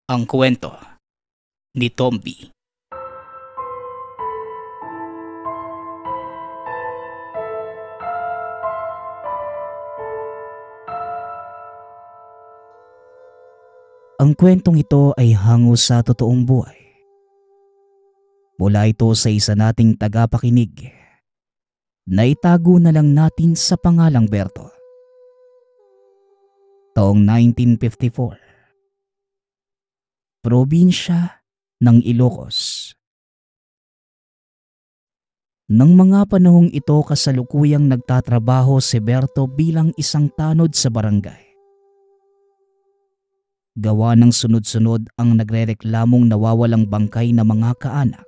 Ang kwento ni Tomby. Ang kwentong ito ay hango sa totoong buhay. Mula ito sa isa nating tagapakinig na itago na lang natin sa pangalang Berto. Taong 1954. Probinsya ng Ilocos. Nang mga panahong ito kasalukuyang nagtatrabaho si Berto bilang isang tanod sa barangay. Gawa ng sunod-sunod ang nagrereklamong nawawalang bangkay na mga kaanak.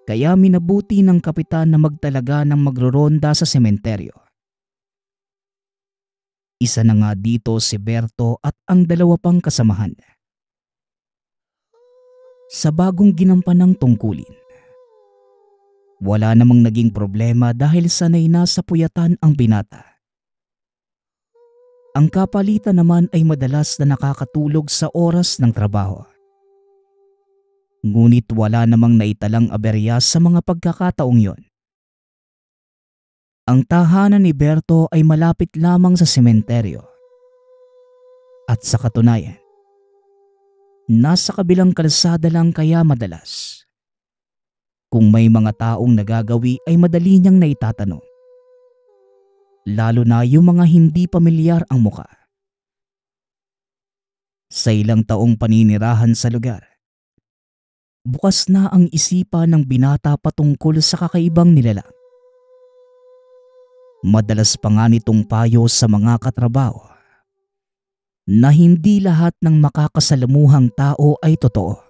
Kaya minabuti ng kapitan na magtalaga ng magroronda sa sementeryo. Isa na nga dito si Berto at ang dalawa pang kasamahan. Sa bagong ginampanang tungkulin. Wala namang naging problema dahil sanay na sa puyatan ang binata. Ang kapalitan naman ay madalas na nakakatulog sa oras ng trabaho. Ngunit wala namang naitalang aberya sa mga pagkakataong yon. Ang tahanan ni Berto ay malapit lamang sa sementeryo. At sa katunayan, nasa kabilang kalsada lang kaya madalas. Kung may mga taong nagagawi ay madali niyang naitatanong. Lalo na yung mga hindi pamilyar ang muka. Sa ilang taong paninirahan sa lugar, bukas na ang isipan ng binata patungkol sa kakaibang nilalang. Madalas pa nga nitong payo sa mga katrabaho na hindi lahat ng makakasalamuhang tao ay totoo.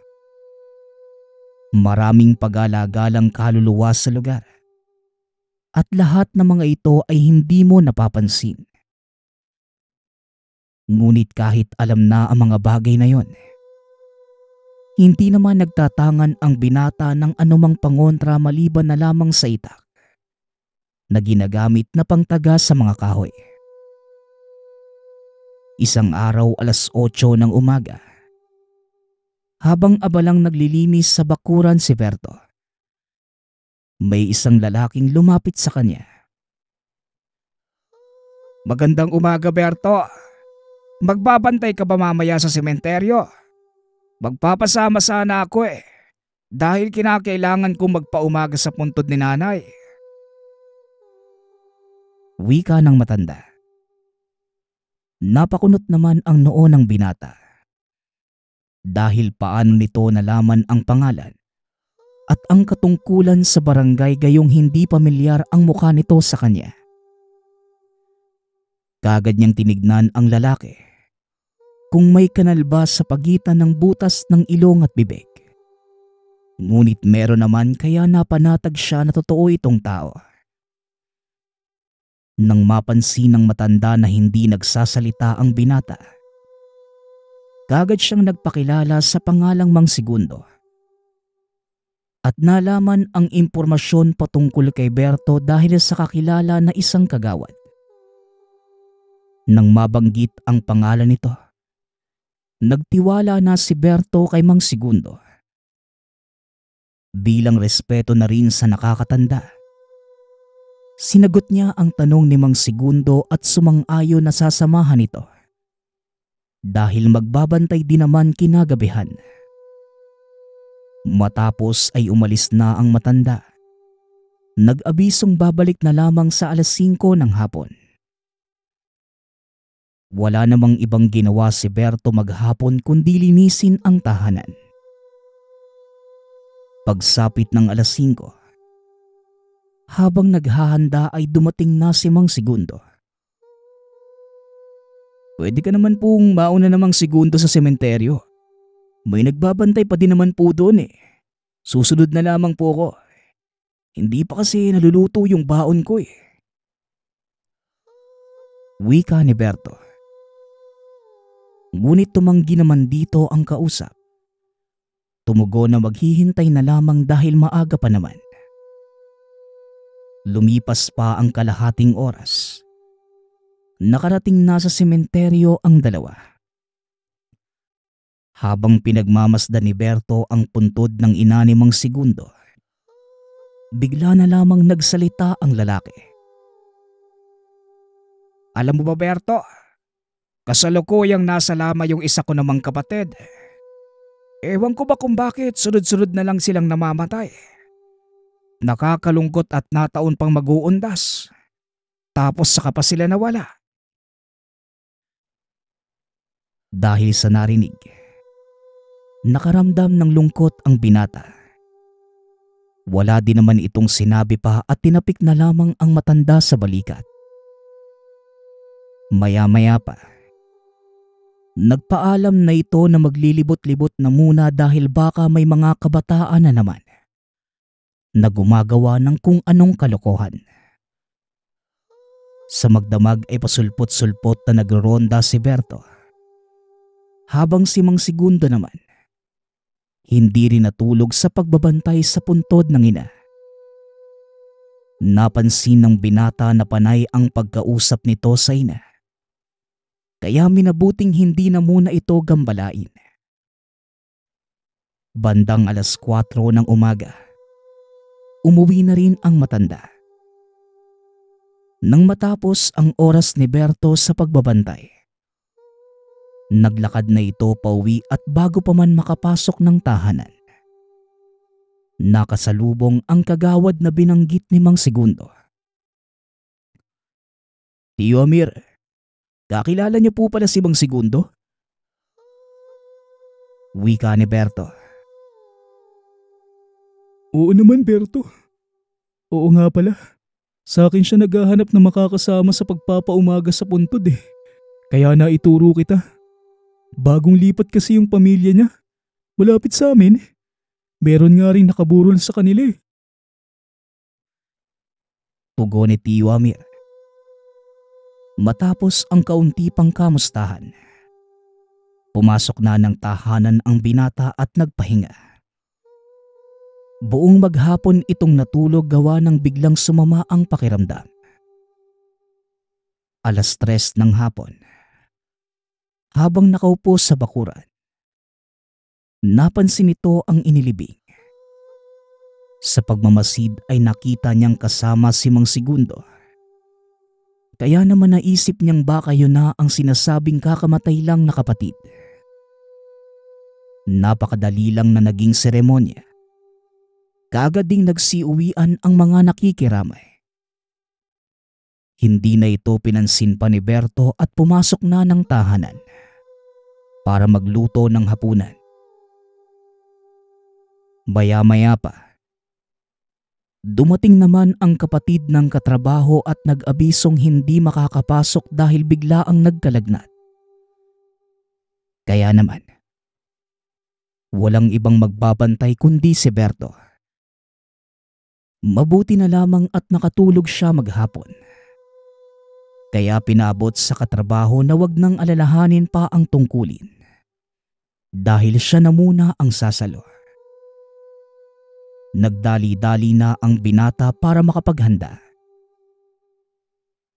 Maraming pag-alagalang kaluluwa sa lugar. At lahat ng mga ito ay hindi mo napapansin. Ngunit kahit alam na ang mga bagay na yon, hindi naman nagtatangan ang binata ng anumang pangontra maliban na lamang sa itak na ginagamit na pangtaga sa mga kahoy. Isang araw 8:00 ng umaga, habang abalang naglilinis sa bakuran si Berto, may isang lalaking lumapit sa kanya. "Magandang umaga, Berto. Magbabantay ka ba mamaya sa sementeryo? Magpapasama sana ako dahil kinakailangan kong magpaumaga sa puntod ni nanay." Wika ng matanda. Napakunot naman ang noo ng binata. Dahil paano nito nalaman ang pangalan at ang katungkulan sa barangay gayong hindi pamilyar ang mukha nito sa kanya. Kaagad niyang tinignan ang lalaki kung may kanal ba sa pagitan ng butas ng ilong at bibig. Ngunit meron naman kaya napanatag siya na totoo itong tao. Nang mapansin ng matanda na hindi nagsasalita ang binata, kaagad siyang nagpakilala sa pangalang Mang Segundo. At nalaman ang impormasyon patungkol kay Berto dahil sa kakilala na isang kagawad. Nang mabanggit ang pangalan nito, nagtiwala na si Berto kay Mang Segundo. Bilang respeto na rin sa nakakatanda, sinagot niya ang tanong ni Mang Segundo at sumang-ayon na sasamahan ito. Dahil magbabantay din naman kinagabihan. Matapos ay umalis na ang matanda. Nag-abisong babalik na lamang sa 5:00 ng hapon. Wala namang ibang ginawa si Berto maghapon kundi linisin ang tahanan. Pagsapit ng 5:00, habang naghahanda ay dumating na si Mang Segundo. "Pwede ka naman pong mauna namang Segundo sa sementeryo. May nagbabantay pa din naman po doon Susunod na lamang po ako. Hindi pa kasi naluluto yung baon ko Wika ni Berto. Ngunit tumanggi naman dito ang kausap. Tumugon na maghihintay na lamang dahil maaga pa naman. Lumipas pa ang kalahating oras. Nakarating na sa sementeryo ang dalawa. Habang pinagmamasdan ni Berto ang puntod ng inanimang segundo, bigla na lamang nagsalita ang lalaki. Alam mo ba, Berto? Kasalukuyang nasa lama yung isa ko namang kapatid. Ewan ko ba kung bakit sunod-sunod na lang silang namamatay. Nakakalungkot at nataon pang mag-uundas. Tapos saka pa sila nawala. Dahil sa narinig, nakaramdam ng lungkot ang binata. Wala din naman itong sinabi pa at tinapik na lamang ang matanda sa balikat. Maya-maya pa, nagpaalam na ito na maglilibot-libot na muna dahil baka may mga kabataan na naman na gumagawa ng kung anong kalokohan. Sa magdamag ay pasulpot-sulpot na nagroronda si Berto, habang si Mang Segundo naman hindi rin natulog sa pagbabantay sa puntod ng ina. Napansin ng binata na panay ang pagkausap nito sa ina, kaya minabuting hindi na muna ito gambalain. Bandang 4:00 ng umaga, umuwi na rin ang matanda. Nang matapos ang oras ni Berto sa pagbabantay, naglakad na ito pauwi at bago pa man makapasok ng tahanan, nakasalubong ang kagawad na binanggit ni Mang Segundo. Tio Amir, kakilala niyo po pala si Mang Segundo? Wika ni Berto. Oo naman, Berto. Oo nga pala. Sa akin siya naghahanap na makakasama sa pagpapaumaga sa puntod eh. Kaya naituro kita. Bagong lipat kasi yung pamilya niya. Malapit sa amin. Meron nga rin nakaburol sa kanila eh. Tugon ni Tio Amir. Matapos ang kaunti pang kamustahan, pumasok na ng tahanan ang binata at nagpahinga. Buong maghapon itong natulog gawa ng biglang sumama ang pakiramdam. 3:00 ng hapon, habang nakaupo sa bakuran, napansin nito ang inilibing. Sa pagmamasid ay nakita niyang kasama si Mang Segundo. Kaya naman naisip niyang baka yun na ang sinasabing kakamatay lang na kapatid. Napakadali lang na naging seremonya. Kaagad ding nagsiuwian ang mga nakikiramay. Hindi na ito pinansin pa ni Berto at pumasok na ng tahanan para magluto ng hapunan. Maya-maya pa, dumating naman ang kapatid ng katrabaho at nag-abisong hindi makakapasok dahil bigla ang nagkalagnat. Kaya naman, walang ibang magbabantay kundi si Berto. Mabuti na lamang at nakatulog siya maghapon. Kaya pinaabot sa katrabaho na wag nang alalahanin pa ang tungkulin dahil siya na muna ang sasalo. Nagdali-dali na ang binata para makapaghanda.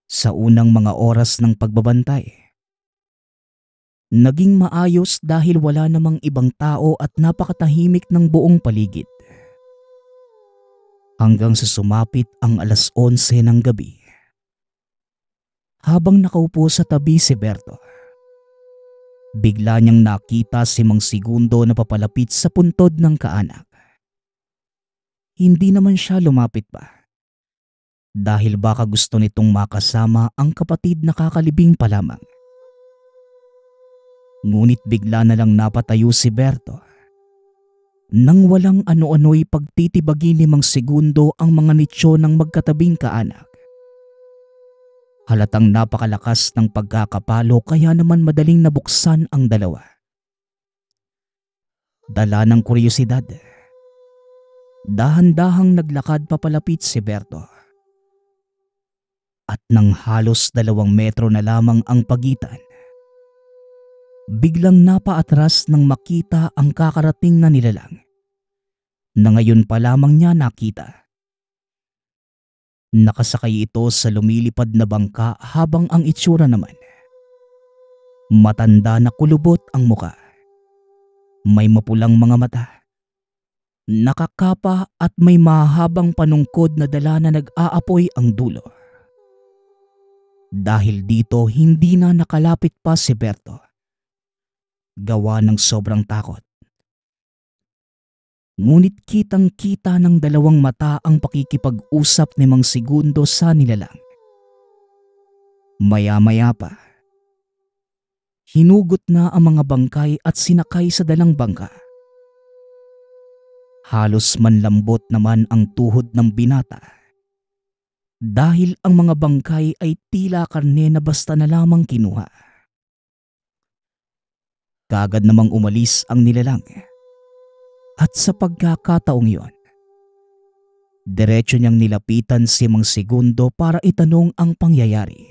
Sa unang mga oras ng pagbabantay, naging maayos dahil wala namang ibang tao at napakatahimik ng buong paligid. Hanggang sa sumapit ang 11:00 ng gabi. Habang nakaupo sa tabi si Berto, bigla niyang nakita si Mang Segundo na papalapit sa puntod ng kaanak. Hindi naman siya lumapit pa dahil baka gusto nitong makasama ang kapatid na kakalibing pa lamang. Ngunit bigla na lang napatayo si Berto nang walang ano-ano'y pagtitibagi ni Mang Segundo ang mga nitsyo ng magkatabing kaanak. Halatang napakalakas ng pagkakapalo kaya naman madaling nabuksan ang dalawa. Dala ng kuryosidad, dahan-dahang naglakad papalapit si Berto. At nang halos 2 metro na lamang ang pagitan, biglang napaatras nang makita ang kakarating na nilalang na ngayon pa lamang niya nakita. Nakasakay ito sa lumilipad na bangka habang ang itsura naman, matanda na kulubot ang muka. May mapulang mga mata, nakakapa at may mahabang panungkod na dala na nag-aapoy ang dulo. Dahil dito hindi na nakalapit pa si Berto. Gawa ng sobrang takot. Ngunit kitang-kita ng dalawang mata ang pakikipag-usap ni Mang Segundo sa nilalang. Maya-maya pa, hinugot na ang mga bangkay at sinakay sa dalang bangka. Halos manlambot naman ang tuhod ng binata dahil ang mga bangkay ay tila karne na basta na lamang kinuha. Kaagad namang umalis ang nilalang at sa pagkakataong yon, diretso niyang nilapitan si Mang Segundo para itanong ang pangyayari.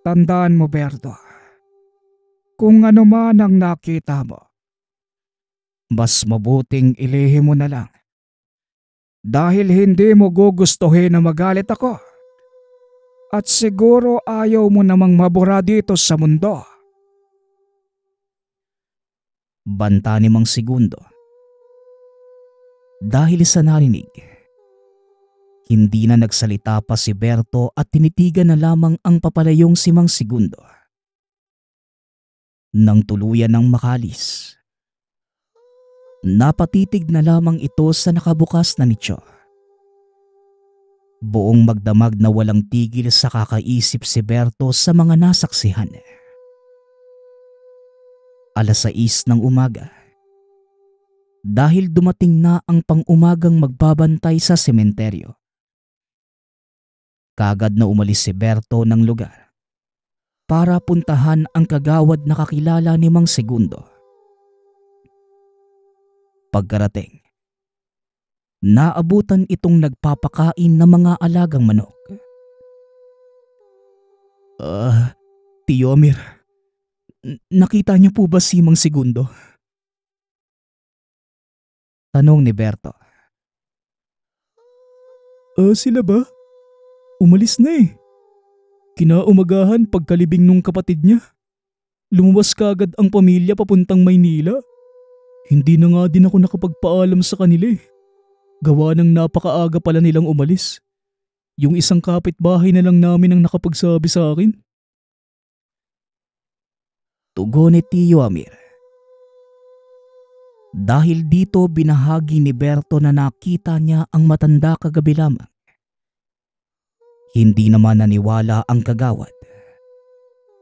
Tandaan mo, Berto, kung ano man ang nakita mo, mas mabuting ilihim mo na lang. Dahil hindi mo gugustuhin na magalit ako. At siguro ayaw mo namang mabura dito sa mundo. Banta ni Mang Segundo. Dahil sa narinig, hindi na nagsalita pa si Berto at tinitigan na lamang ang papalayong si Mang Segundo. Nang tuluyan ng makalis, napatitig na lamang ito sa nakabukas na nicho. Buong magdamag na walang tigil sa kakaisip si Berto sa mga nasaksihan. 6:00 ng umaga. Dahil dumating na ang pang-umagang magbabantay sa sementeryo. Kaagad na umalis si Berto ng lugar para puntahan ang kagawad na kakilala ni Mang Segundo. Pagkarating, naabutan itong nagpapakain ng mga alagang manok. Tio Amir, nakita niyo po ba si Mang Segundo? Tanong ni Berto. Sila ba? Umalis na eh. Kinaumagahan pagkalibing nung kapatid niya. Lumabas kaagad ang pamilya papuntang Maynila. Hindi na nga din ako nakapagpaalam sa kanila eh. Gawa ng napakaaga pala nilang umalis. Yung isang kapitbahay na lang namin ang nakapagsabi sa akin. Tugon ni Tio Amir. Dahil dito binahagi ni Berto na nakita niya ang matanda kagabi lamang. Hindi naman naniwala ang kagawad.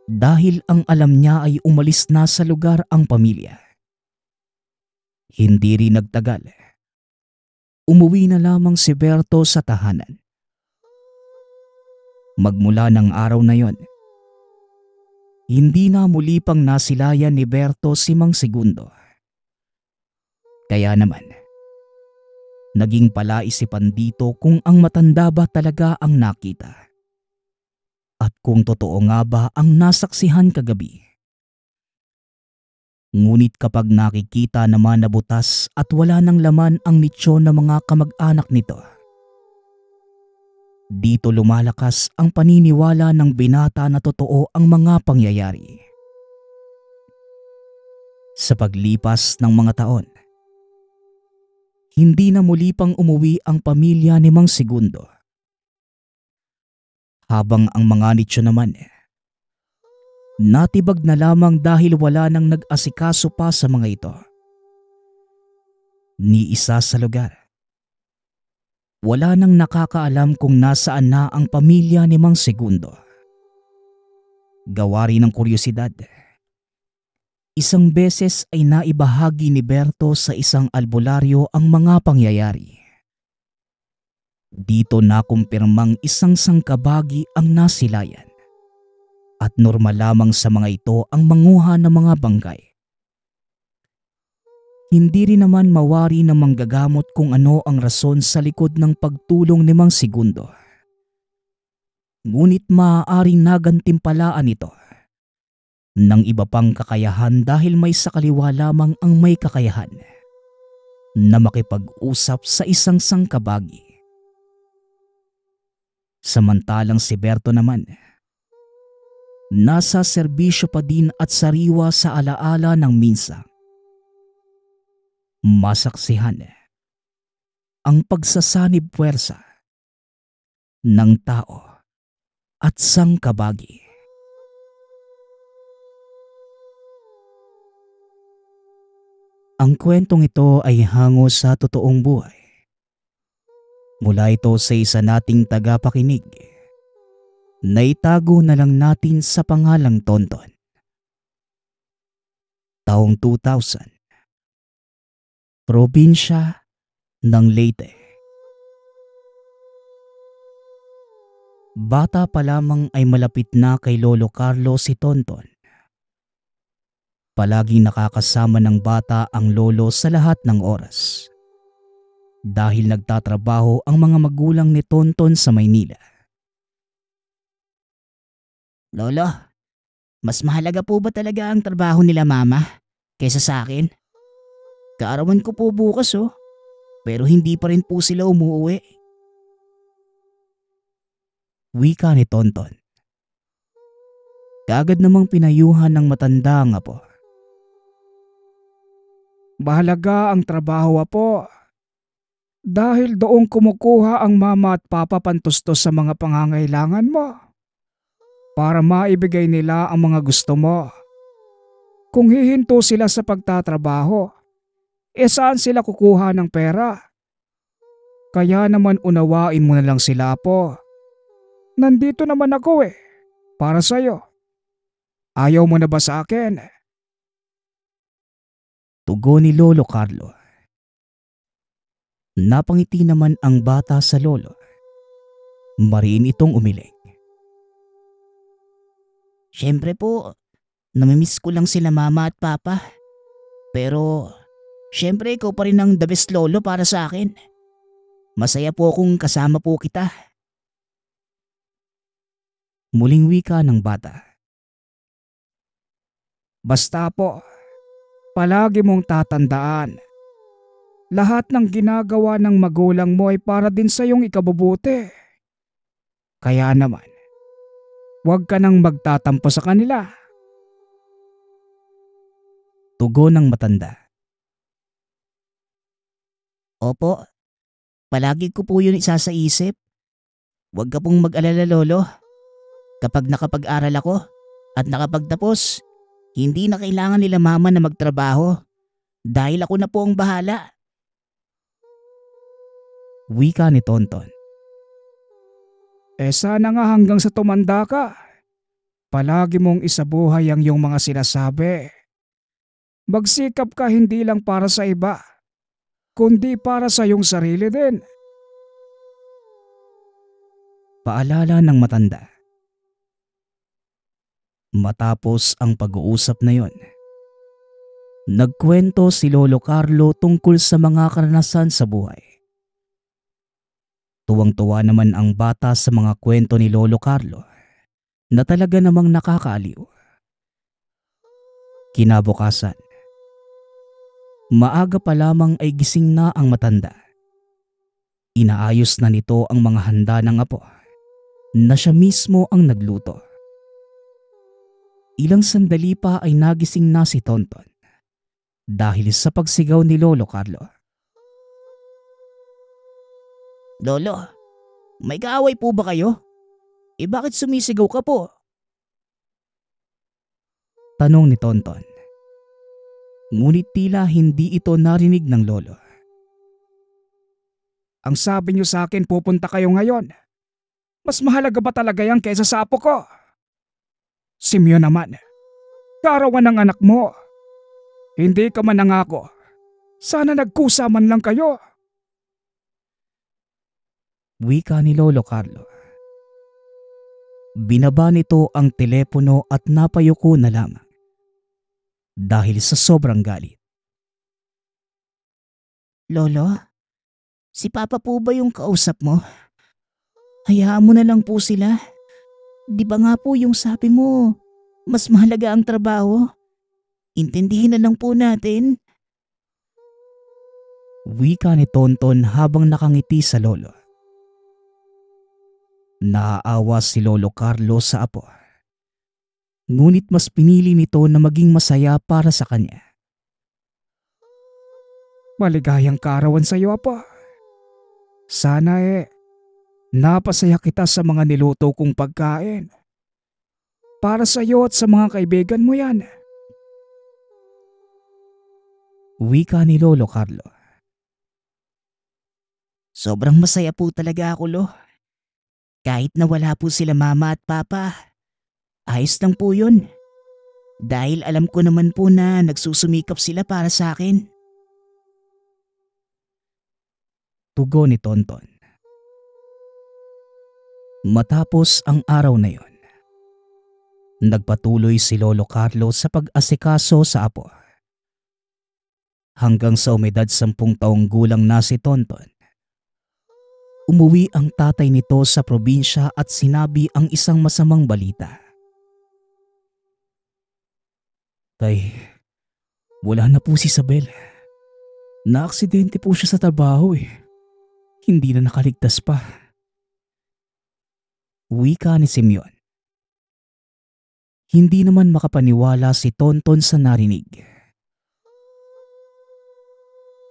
Dahil ang alam niya ay umalis na sa lugar ang pamilya. Hindi rin nagtagal. Umuwi na lamang si Berto sa tahanan. Magmula ng araw na yon, hindi na muli pang nasilayan ni Berto si Mang Segundo. Kaya naman, naging palaisipan dito kung ang matanda ba talaga ang nakita. At kung totoo nga ba ang nasaksihan kagabi. Ngunit kapag nakikita naman na butas at wala ng laman ang nicho ng mga kamag-anak nito, dito lumalakas ang paniniwala ng binata na totoo ang mga pangyayari. Sa paglipas ng mga taon, hindi na muli pang umuwi ang pamilya ni Mang Segundo. Habang ang mga nicho naman, natibag na lamang dahil wala nang nag-asikaso pa sa mga ito. Ni isa sa lugar, wala nang nakakaalam kung nasaan na ang pamilya ni Mang Segundo. Gawa rin ng kuryosidad, isang beses ay naibahagi ni Berto sa isang albularyo ang mga pangyayari. Dito nakumpirmang isang sangkabagi ang nasilayan at normal lamang sa mga ito ang manguha ng mga bangkay. Hindi rin naman mawari na manggagamot kung ano ang rason sa likod ng pagtulong ni Mang Segundo. Ngunit maaaring nagantimpalaan ito ng iba pang kakayahan dahil may sa kaliwa lamang ang may kakayahan na makipag-usap sa isang sangkabagi. Samantalang si Berto naman, nasa serbisyo pa din at sariwa sa alaala ng minsang masaksihan ang pagsasanib puwersa ng tao at sangkabagi. Ang kwentong ito ay hango sa totoong buhay. Mula ito sa isa nating tagapakinig. Naitago na lang natin sa pangalang Tonton. Taong 2000. Probinsya ng Leyte. Bata pa lamang ay malapit na kay Lolo Carlo si Tonton. Palaging nakakasama ng bata ang lolo sa lahat ng oras. Dahil nagtatrabaho ang mga magulang ni Tonton sa Maynila. Lolo, mas mahalaga po ba talaga ang trabaho nila mama kaysa sa akin? Kaarawan ko po bukas pero hindi pa rin po sila umuwi. Wika ni Tonton. Kaagad namang pinayuhan ng matanda ang apo. Mahalaga ang trabaho, apo. Dahil doon kumukuha ang mama at papa pantustos sa mga pangangailangan mo. Para maibigay nila ang mga gusto mo. Kung hihinto sila sa pagtatrabaho, saan sila kukuha ng pera? Kaya naman unawain mo na lang sila, apo. Nandito naman ako para sa'yo. Ayaw mo na ba sa akin? Tugon ni Lolo Carlo. Napangiti naman ang bata sa lolo. Mariin itong umiling. Siyempre po, namimiss ko lang sila mama at papa. Pero, siyempre ikaw pa rin ang the best lolo para sa akin. Masaya po kung kasama po kita. Muling wika ng bata. Basta po, palagi mong tatandaan. Lahat ng ginagawa ng magulang mo ay para din sa iyong ikabubuti. Kaya naman, huwag ka nang magtatampo sa kanila. Tugon ng matanda. Opo, palagi ko po yun isa sa isip. Huwag ka pong mag-alala, lolo. Kapag nakapag-aral ako at nakapagtapos, hindi na kailangan nila mama na magtrabaho dahil ako na po ang bahala. Wika ni Tonton. Sana nga hanggang sa tumanda ka, palagi mong isabuhay ang iyong mga sinasabi. Magsikap ka hindi lang para sa iba, kundi para sa iyong sarili din. Paalala ng matanda. Matapos ang pag-uusap na yon, nagkwento si Lolo Carlo tungkol sa mga karanasan sa buhay. Tuwang-tuwa naman ang bata sa mga kwento ni Lolo Carlo na talaga namang nakakaaliw. Kinabukasan, maaga pa lamang ay gising na ang matanda. Inaayos na nito ang mga handa ng apo na siya mismo ang nagluto. Ilang sandali pa ay nagising na si Tonton dahil sa pagsigaw ni Lolo Carlo. Lolo, may kaaway po ba kayo? Bakit sumisigaw ka po? Tanong ni Tonton. Ngunit tila hindi ito narinig ng lolo. Ang sabi niyo sa akin pupunta kayo ngayon. Mas mahalaga ba talaga yan kaysa sa apo ko? Simeon naman, kaarawan ng anak mo. Hindi ka man nangako. Sana nagkusa man lang kayo. Wika ni Lolo Carlo. Binaba nito ang telepono at napayuko na lamang dahil sa sobrang galit. Lolo, si Papa po ba yung kausap mo? Hayaan mo na lang po sila. Di ba nga po yung sabi mo, mas mahalaga ang trabaho? Intindihin na lang po natin. Wika ni Tonton habang nakangiti sa lolo. Naaawa si Lolo Carlo sa apo. Ngunit mas pinili nito na maging masaya para sa kanya. Maligayang kaarawan sa iyo, Apo. Sana napasaya kita sa mga niluto kong pagkain. Para sa iyo at sa mga kaibigan mo yan. Wika ni Lolo Carlo. Sobrang masaya po talaga ako, Lo. Kahit na wala po sila mama at papa, ayos lang po yun. Dahil alam ko naman po na nagsusumikap sila para sa akin. Tugon ni Tonton. Matapos ang araw na yon, nagpatuloy si Lolo Carlo sa pag-asikaso sa apo. Hanggang sa umedad 10 taong gulang na si Tonton, umuwi ang tatay nito sa probinsya at sinabi ang isang masamang balita. Tay, wala na po si Isabel. Naaksidente po siya sa trabaho eh. Hindi na nakaligtas pa. Wika ni Simeon. Hindi naman makapaniwala si Tonton sa narinig.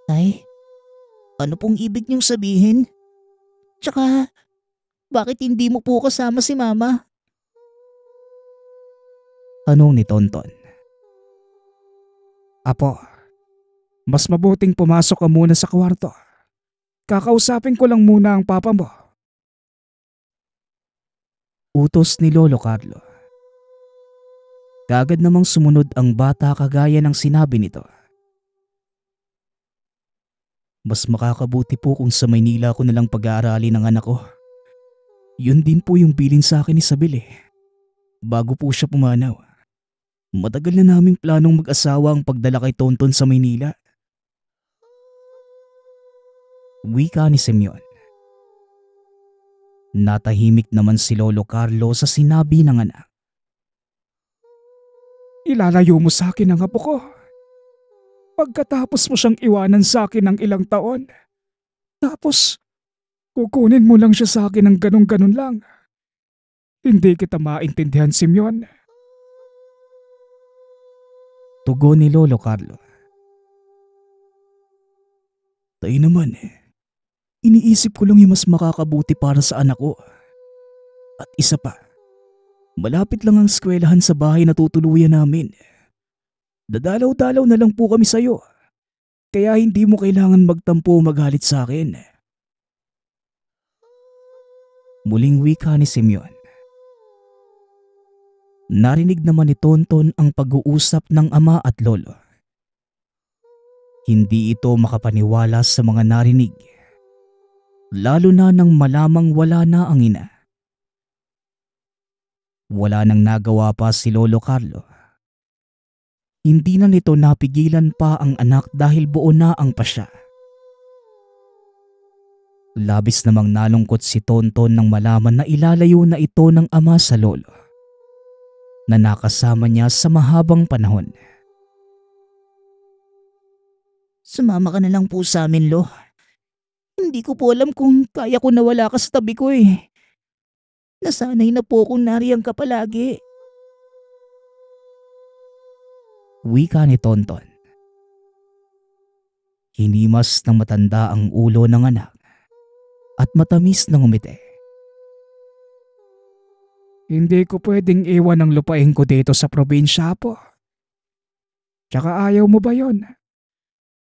Tay, ano pong ibig niyong sabihin? Tsaka, bakit hindi mo po kasama si Mama? Tanong ni Tonton. Apo, mas mabuting pumasok ka muna sa kwarto. Kakausapin ko lang muna ang papa mo. Utos ni Lolo Carlo. Kaagad namang sumunod ang bata kagaya ng sinabi nito. Mas makakabuti po kung sa Maynila ko nalang pag-aaralin ng anak ko. Yun din po yung bilin sa akin ni Isabel eh. Bago po siya pumanaw. Matagal na naming planong mag-asawa ang pagdala kay Tonton sa Maynila. Wika ni Simeon. Natahimik naman si Lolo Carlo sa sinabi ng anak. Ilalayo mo sa akin ang apo ko. Pagkatapos mo siyang iwanan sa akin ng ilang taon. Tapos, kukunin mo lang siya sa akin ng ganun-ganun lang. Hindi kita maintindihan, Simeon. Tugon ni Lolo Carlo. Tayo naman eh. Iniisip ko lang yung mas makakabuti para sa anak ko. At isa pa, malapit lang ang eskwelahan sa bahay na tutuluyan namin. Dadalaw-dalaw na lang po kami sa'yo. Kaya hindi mo kailangan magtampo o magalit sa akin. Muling wika ni Simeon. Narinig naman ni Tonton ang pag-uusap ng ama at lolo. Hindi ito makapaniwala sa mga narinig. Lalo na nang malamang wala na ang ina. Wala nang nagawa pa si Lolo Carlo. Hindi na nito napigilan pa ang anak dahil buo na ang pasya. Labis namang nalungkot si Tonton nang malaman na ilalayo na ito ng ama sa lolo na nakasama niya sa mahabang panahon. Sumama ka na lang po sa amin, Lo. Hindi ko po alam kung kaya ko na wala ka sa tabi ko eh. Nasanay na po akong nariyan ka palagi. Wika ni Tonton. Hinimas ng matanda ang ulo ng anak at matamis na ngumiti. Hindi ko pwedeng iwan ang lupain ko dito sa probinsya po. Tsaka ayaw mo ba yon?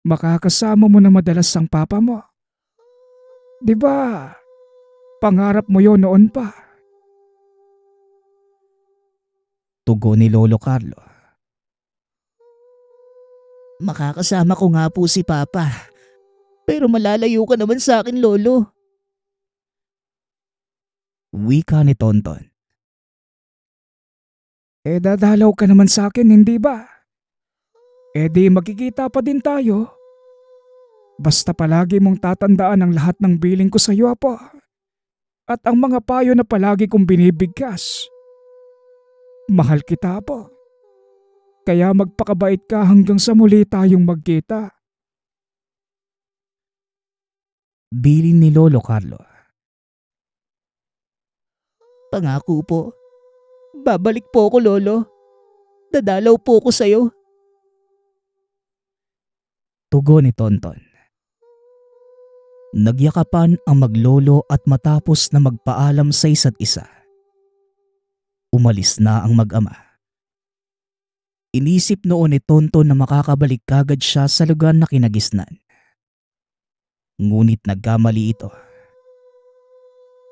Makakasama mo na madalas ang papa mo. Di ba? Pangarap mo yon noon pa. Tugon ni Lolo Carlo. Makakasama ko nga po si Papa. Pero malalayo ka naman sa akin, Lolo. Wika ni Tonton. Dadalaw ka naman sa akin, hindi ba? Di magkikita pa din tayo. Basta palagi mong tatandaan ang lahat ng biling ko sa iyo, Apo. At ang mga payo na palagi kong binibigkas. Mahal kita, Apo. Kaya magpakabait ka hanggang sa muli tayong magkita. Bilin ni Lolo Carlo. Pangako po. Babalik po ako, Lolo. Dadalaw po ako sa'yo. Tugon ni Tonton. Nagyakapan ang maglolo at matapos na magpaalam sa isa't isa, umalis na ang mag-ama. Inisip noon ni Tonton na makakabalik kagad siya sa lugar na kinagisnan. Ngunit nagkamali ito.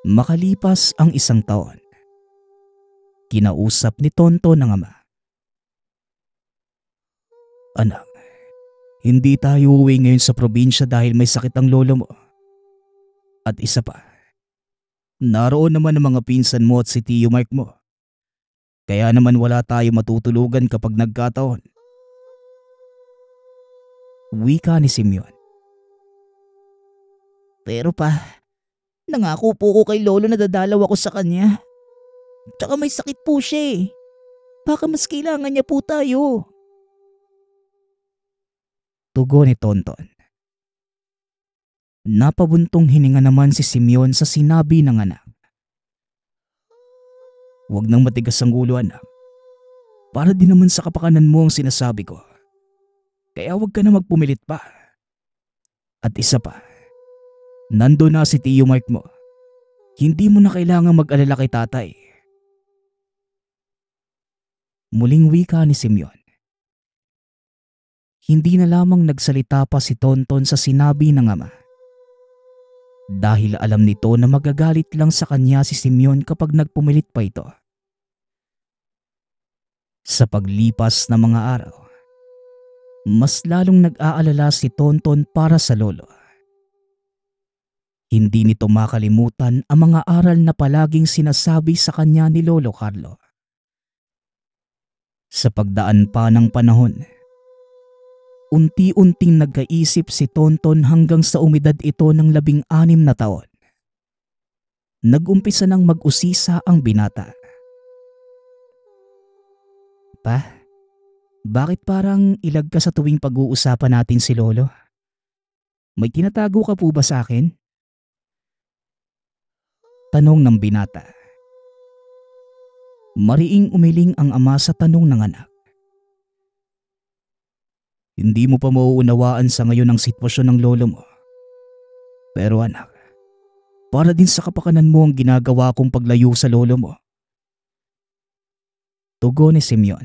Makalipas ang 1 taon, kinausap ni Tonton ang ama. Anak, hindi tayo uwi ngayon sa probinsya dahil may sakit ang lolo mo. At isa pa, naroon naman ang mga pinsan mo at si Tio Mark mo. Kaya naman wala tayo matutulugan kapag nagkataon. Wika ni Simeon. Pero pa, nangako po ko kay Lolo na dadalaw ako sa kanya. Tsaka may sakit po siya eh. Baka mas kailangan niya po tayo. Tugon ni Tonton. Napabuntong hininga naman si Simeon sa sinabi ng anak. Huwag nang matigas ang ulo, anak. Para din naman sa kapakanan mo ang sinasabi ko. Kaya huwag ka na magpumilit pa. At isa pa, nando na si Tio Mark mo. Hindi mo na kailangang mag-alala kay tatay. Muling wika ni Simeon. Hindi na lamang nagsalita pa si Tonton sa sinabi ng ama. Dahil alam nito na magagalit lang sa kanya si Simeon kapag nagpumilit pa ito. Sa paglipas ng mga araw, mas lalong nag-aalala si Tonton para sa lolo. Hindi nito makalimutan ang mga aral na palaging sinasabi sa kanya ni Lolo Carlo. Sa pagdaan pa ng panahon, unti-unting nagkaisip si Tonton hanggang sa umidad ito ng 16 na taon. Nag-umpisa nang mag-usisa ang binata. Pa, bakit parang ilag ka sa tuwing pag-uusapan natin si Lolo? May tinatago ka po ba sa akin? Tanong ng binata. Mariing umiling ang ama sa tanong ng anak. Hindi mo pa mauunawaan sa ngayon ang sitwasyon ng lolo mo. Pero anak, para din sa kapakanan mo ang ginagawa kong paglayo sa lolo mo. Tugon ni Simeon.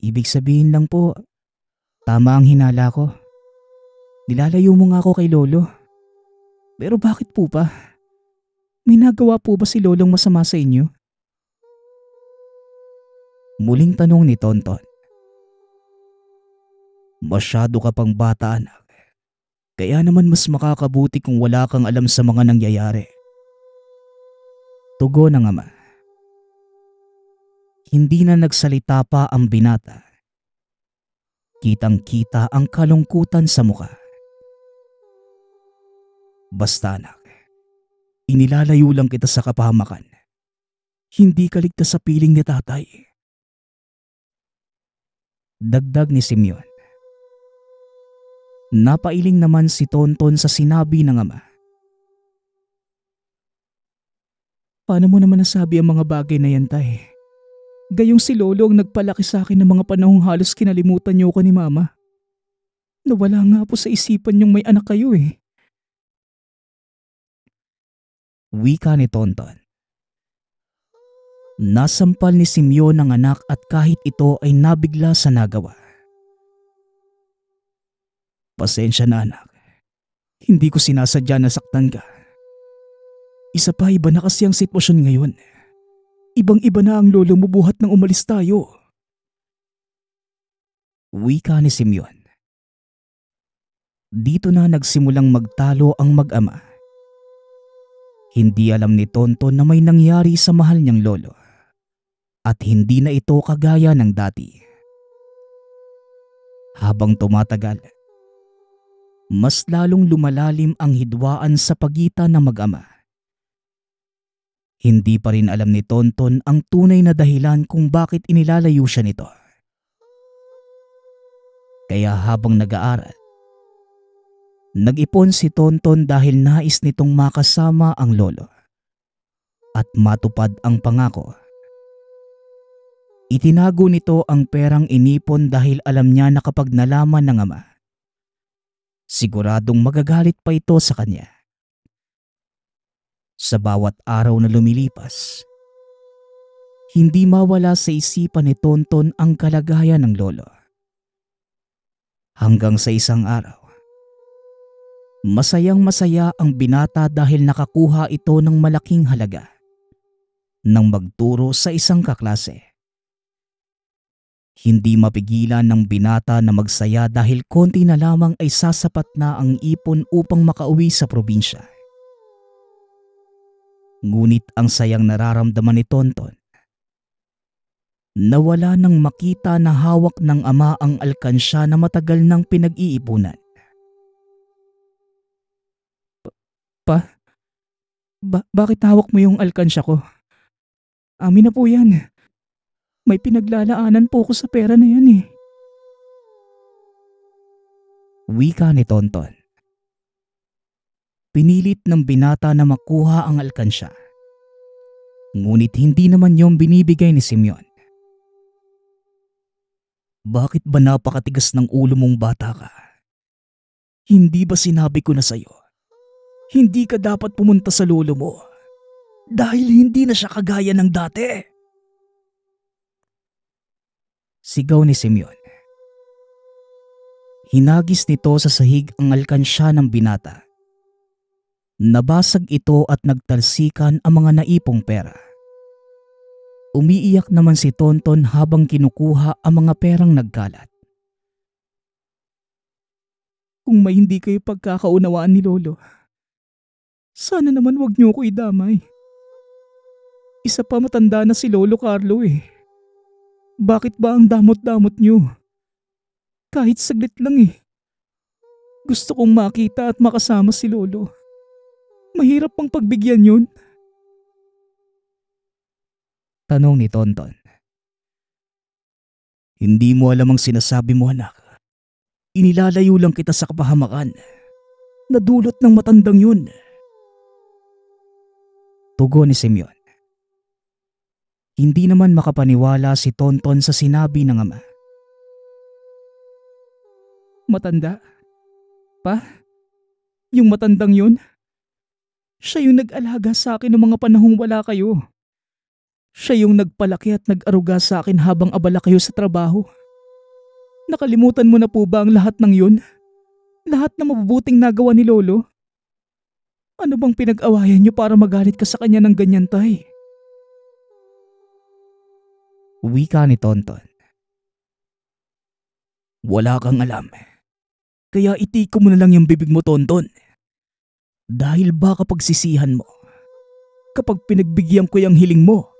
Ibig sabihin lang po, tama ang hinala ko. Nilalayo mo nga ako kay lolo. Pero bakit po pa? May nagawa po ba si lolong masama sa inyo? Muling tanong ni Tonton. Masyado ka pang bata, anak. Kaya naman mas makakabuti kung wala kang alam sa mga nangyayari. Tugon ng ama. Hindi na nagsalita pa ang binata. Kitang-kita ang kalungkutan sa mukha. Basta anak, inilalayo lang kita sa kapahamakan. Hindi ka ligtas sa piling ni tatay. Dagdag ni Simeon. Napailing naman si Tonton sa sinabi ng ama. Paano mo naman nasabi ang mga bagay na yan, tay? Gayong si Lolo ang nagpalaki sa akin ng mga panahong halos kinalimutan niyo ko ni Mama. Nawala nga po sa isipan niyong may anak kayo eh. Wika ni Tonton. Nasampal ni Simeon ang anak at kahit ito ay nabigla sa nagawa. Pasensya na anak. Hindi ko sinasadya na saktan ka. Isa pa, iba na kasi ang sitwasyon ngayon. Ibang-iba na ang lolo mo buhat nang umalis tayo. Wika ni Simeon. Dito na nagsimulang magtalo ang mag-ama. Hindi alam ni Tonton na may nangyari sa mahal niyang lolo. At hindi na ito kagaya ng dati. Habang tumatagal, mas lalong lumalalim ang hidwaan sa pagitan ng mag-ama. Hindi pa rin alam ni Tonton ang tunay na dahilan kung bakit inilalayo siya nito. Kaya habang nag-aaral, nag-ipon si Tonton dahil nais nitong makasama ang lolo. at matupad ang pangako. Itinago nito ang perang inipon dahil alam niya na kapag nalaman ng ama, siguradong magagalit pa ito sa kanya. Sa bawat araw na lumilipas, hindi mawala sa isipan ni Tonton ang kalagayan ng lolo. Hanggang sa isang araw, masayang masaya ang binata dahil nakakuha ito ng malaking halaga nang magturo sa isang kaklase. Hindi mapigilan ng binata na magsaya dahil konti na lamang ay sasapat na ang ipon upang makauwi sa probinsya. Ngunit ang sayang nararamdaman ni Tonton, nawala nang makita na hawak ng ama ang alkansya na matagal nang pinag-iipunan. Bakit hawak mo yung alkansya ko? Amin na po yan. May pinaglalaanan po ko sa pera na yan eh. Wika ni Tonton. Pinilit ng binata na makuha ang alkansya. Ngunit hindi naman yung binibigay ni Simeon. Bakit ba napakatigas ng ulo mong bata ka? Hindi ba sinabi ko na sa'yo? Hindi ka dapat pumunta sa lolo mo dahil hindi na siya kagaya ng dati. Sigaw ni Simeon. Hinagis nito sa sahig ang alkansya ng binata. Nabasag ito at nagtalsikan ang mga naipong pera. Umiiyak naman si Tonton habang kinukuha ang mga perang nagkalat. Kung may hindi kayo pagkakaunawaan ni Lolo, sana naman wag niyo ko idamay. Isa pa matanda na si Lolo Carlo eh. Bakit ba ang damot-damot niyo? Kahit saglit lang eh. Gusto kong makita at makasama si Lolo. Mahirap pang pagbigyan yun. Tanong ni Tonton. Hindi mo alam ang sinasabi mo, anak. Inilalayo lang kita sa kapahamakan. Nadulot ng matandang yun. Tugon ni Simeon. Hindi naman makapaniwala si Tonton sa sinabi ng ama. Matanda? Pa? Yung matandang yun? Siya yung nag-alaga sa akin ng mga panahong wala kayo. Siya yung nagpalaki at nag-aruga sa akin habang abala kayo sa trabaho. Nakalimutan mo na po ba ang lahat ng yun? Lahat na mabubuting nagawa ni Lolo? Ano bang pinag-awayan niyo para magalit ka sa kanya ng ganyan, tay? Wika ni Tonton. Wala kang alam. Kaya itiko mo na lang yung bibig mo, Tonton. Dahil baka pagsisihan mo kapag pinagbigyan ko yung hiling mo.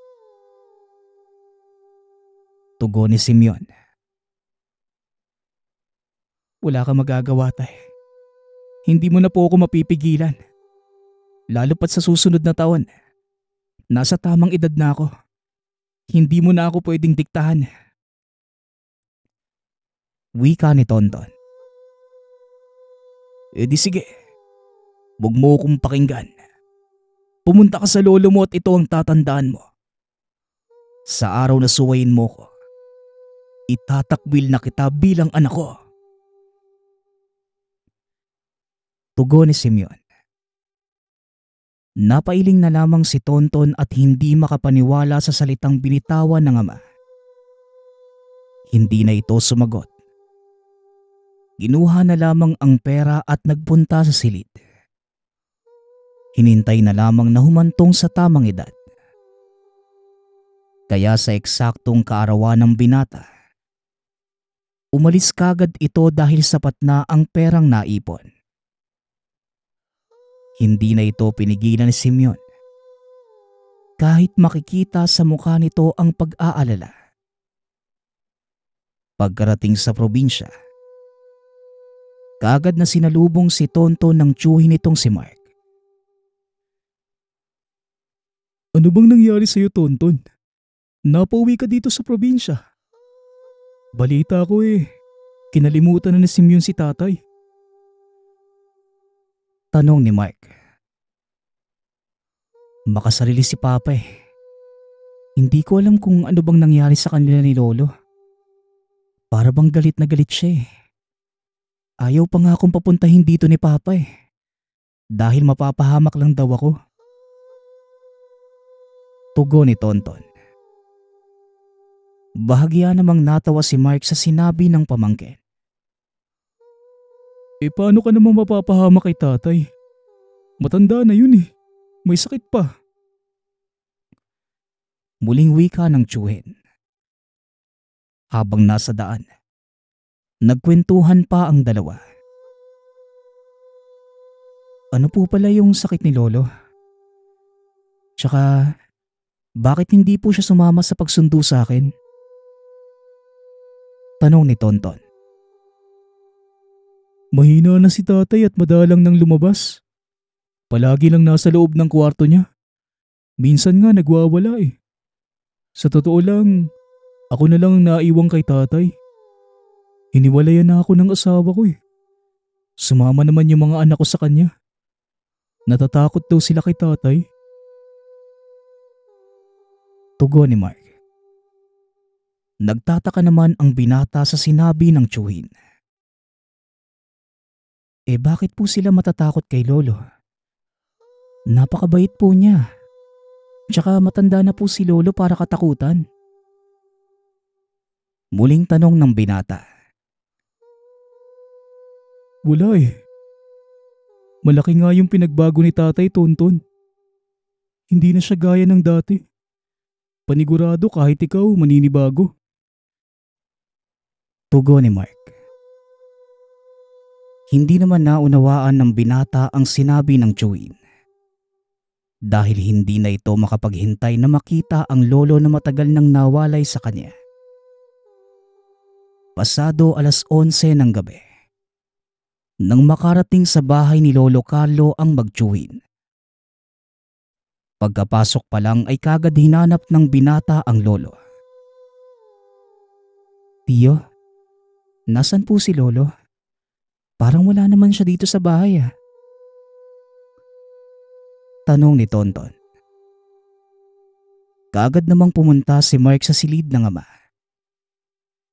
Tugon ni Simeon. Wala kang magagawa, tay. Hindi mo na po ako mapipigilan. Lalo pat sa susunod na taon. Nasa tamang edad na ako. Hindi mo na ako pwedeng diktahan. Wika ni Tonton. E di sige. Huwag mo akong pakinggan. Pumunta ka sa lolo mo at ito ang tatandaan mo. Sa araw na suwayin mo ko, itatakwil na kita bilang anak ko. Tugon ni Simeon. Napailing na lamang si Tonton at hindi makapaniwala sa salitang binitawan ng ama. Hindi na ito sumagot. Ginuha na lamang ang pera at nagpunta sa silid. Hinintay na lamang na humantong sa tamang edad. Kaya sa eksaktong kaarawan ng binata, umalis kagad ito dahil sapat na ang perang naipon. Hindi na ito pinigilan ni Simeon. Kahit makikita sa mukha nito ang pag-aalala. Pagkarating sa probinsya, kaagad na sinalubong si Tonton ng tiyuhin nitong si Mark. Ano bang nangyari sa'yo, Tonton? Napauwi ka dito sa probinsya. Balita ko eh, kinalimutan na ni Simeon si tatay. Tanong ni Mark. Makasarili si Papa eh. Hindi ko alam kung ano bang nangyari sa kanila ni Lolo. Para bang galit na galit siya eh. Ayaw pa nga akong papuntahin dito ni Papa eh. Dahil mapapahamak lang daw ako. Tugon ni Tonton. Bahagya namang natawa si Mark sa sinabi ng pamangkin. Paano ka namang mapapahamak kay tatay? Matanda na yun eh. May sakit pa. Muling wika ng tiyuhin. Habang nasa daan, nagkwentuhan pa ang dalawa. Ano po pala yung sakit ni Lolo? Tsaka, bakit hindi po siya sumama sa pagsundo sa akin? Tanong ni Tonton. Mahina na si tatay at madalang nang lumabas. Palagi lang nasa loob ng kwarto niya. Minsan nga nagwawala eh. Sa totoo lang, ako na lang ang naiwang kay tatay. Hiniwalayan na ako ng asawa ko eh. Sumama naman yung mga anak ko sa kanya. Natatakot daw sila kay tatay. Tugon ni Mark. Nagtataka naman ang binata sa sinabi ng tiyuhin. Bakit po sila matatakot kay Lolo? Napakabait po niya. Tsaka matanda na po si Lolo para katakutan. Muling tanong ng binata. Wala eh. Malaki nga yung pinagbago ni Tatay Tonton. Hindi na siya gaya ng dati. Panigurado kahit ikaw maninibago. Tugon ni Mark. Hindi naman naunawaan ng binata ang sinabi ng tiyuhin. Dahil hindi na ito makapaghintay na makita ang lolo na matagal nang nawalay sa kanya. Pasado 11:00 ng gabi. Nang makarating sa bahay ni Lolo Carlo ang magtiyuhin. Pagkapasok pa lang ay kagad hinanap ng binata ang lolo. Tiyo, nasan po si Lolo? Parang wala naman siya dito sa bahay ah. Tanong ni Tonton. Kaagad namang pumunta si Mark sa silid ng ama.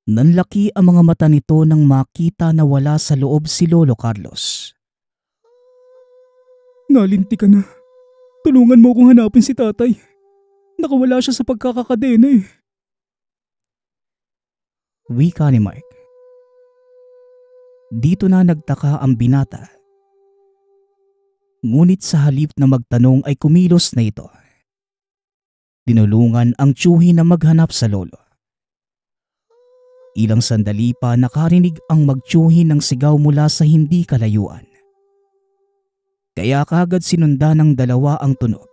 Nanlaki ang mga mata nito nang makita na wala sa loob si Lolo Carlos. Nalinti ka na. Tulungan mo akong hanapin si tatay. Nakawala siya sa pagkakakadena eh. Wika ni Mark. Dito na nagtaka ang binata. Ngunit sa halip na magtanong ay kumilos na ito. Tinulungan ang tiyuhin na maghanap sa lolo. Ilang sandali pa nakarinig ang magtiyuhin ng sigaw mula sa hindi kalayuan. Kaya kagad sinundan ng dalawa ang tunog.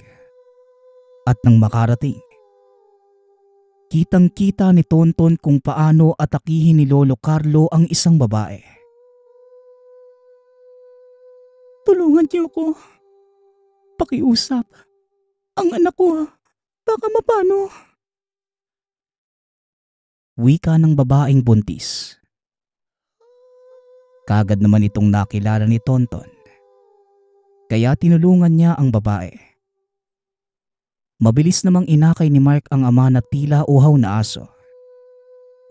At nang makarating, kitang-kita ni Tonton kung paano atakihin ni Lolo Carlo ang isang babae. Tulungan niyo ako. Pakiusap. Ang anak ko, baka mapano. Wika ng babaeng buntis. Kagad naman itong nakilala ni Tonton. Kaya tinulungan niya ang babae. Mabilis namang inakay ni Mark ang ama na tila uhaw na aso.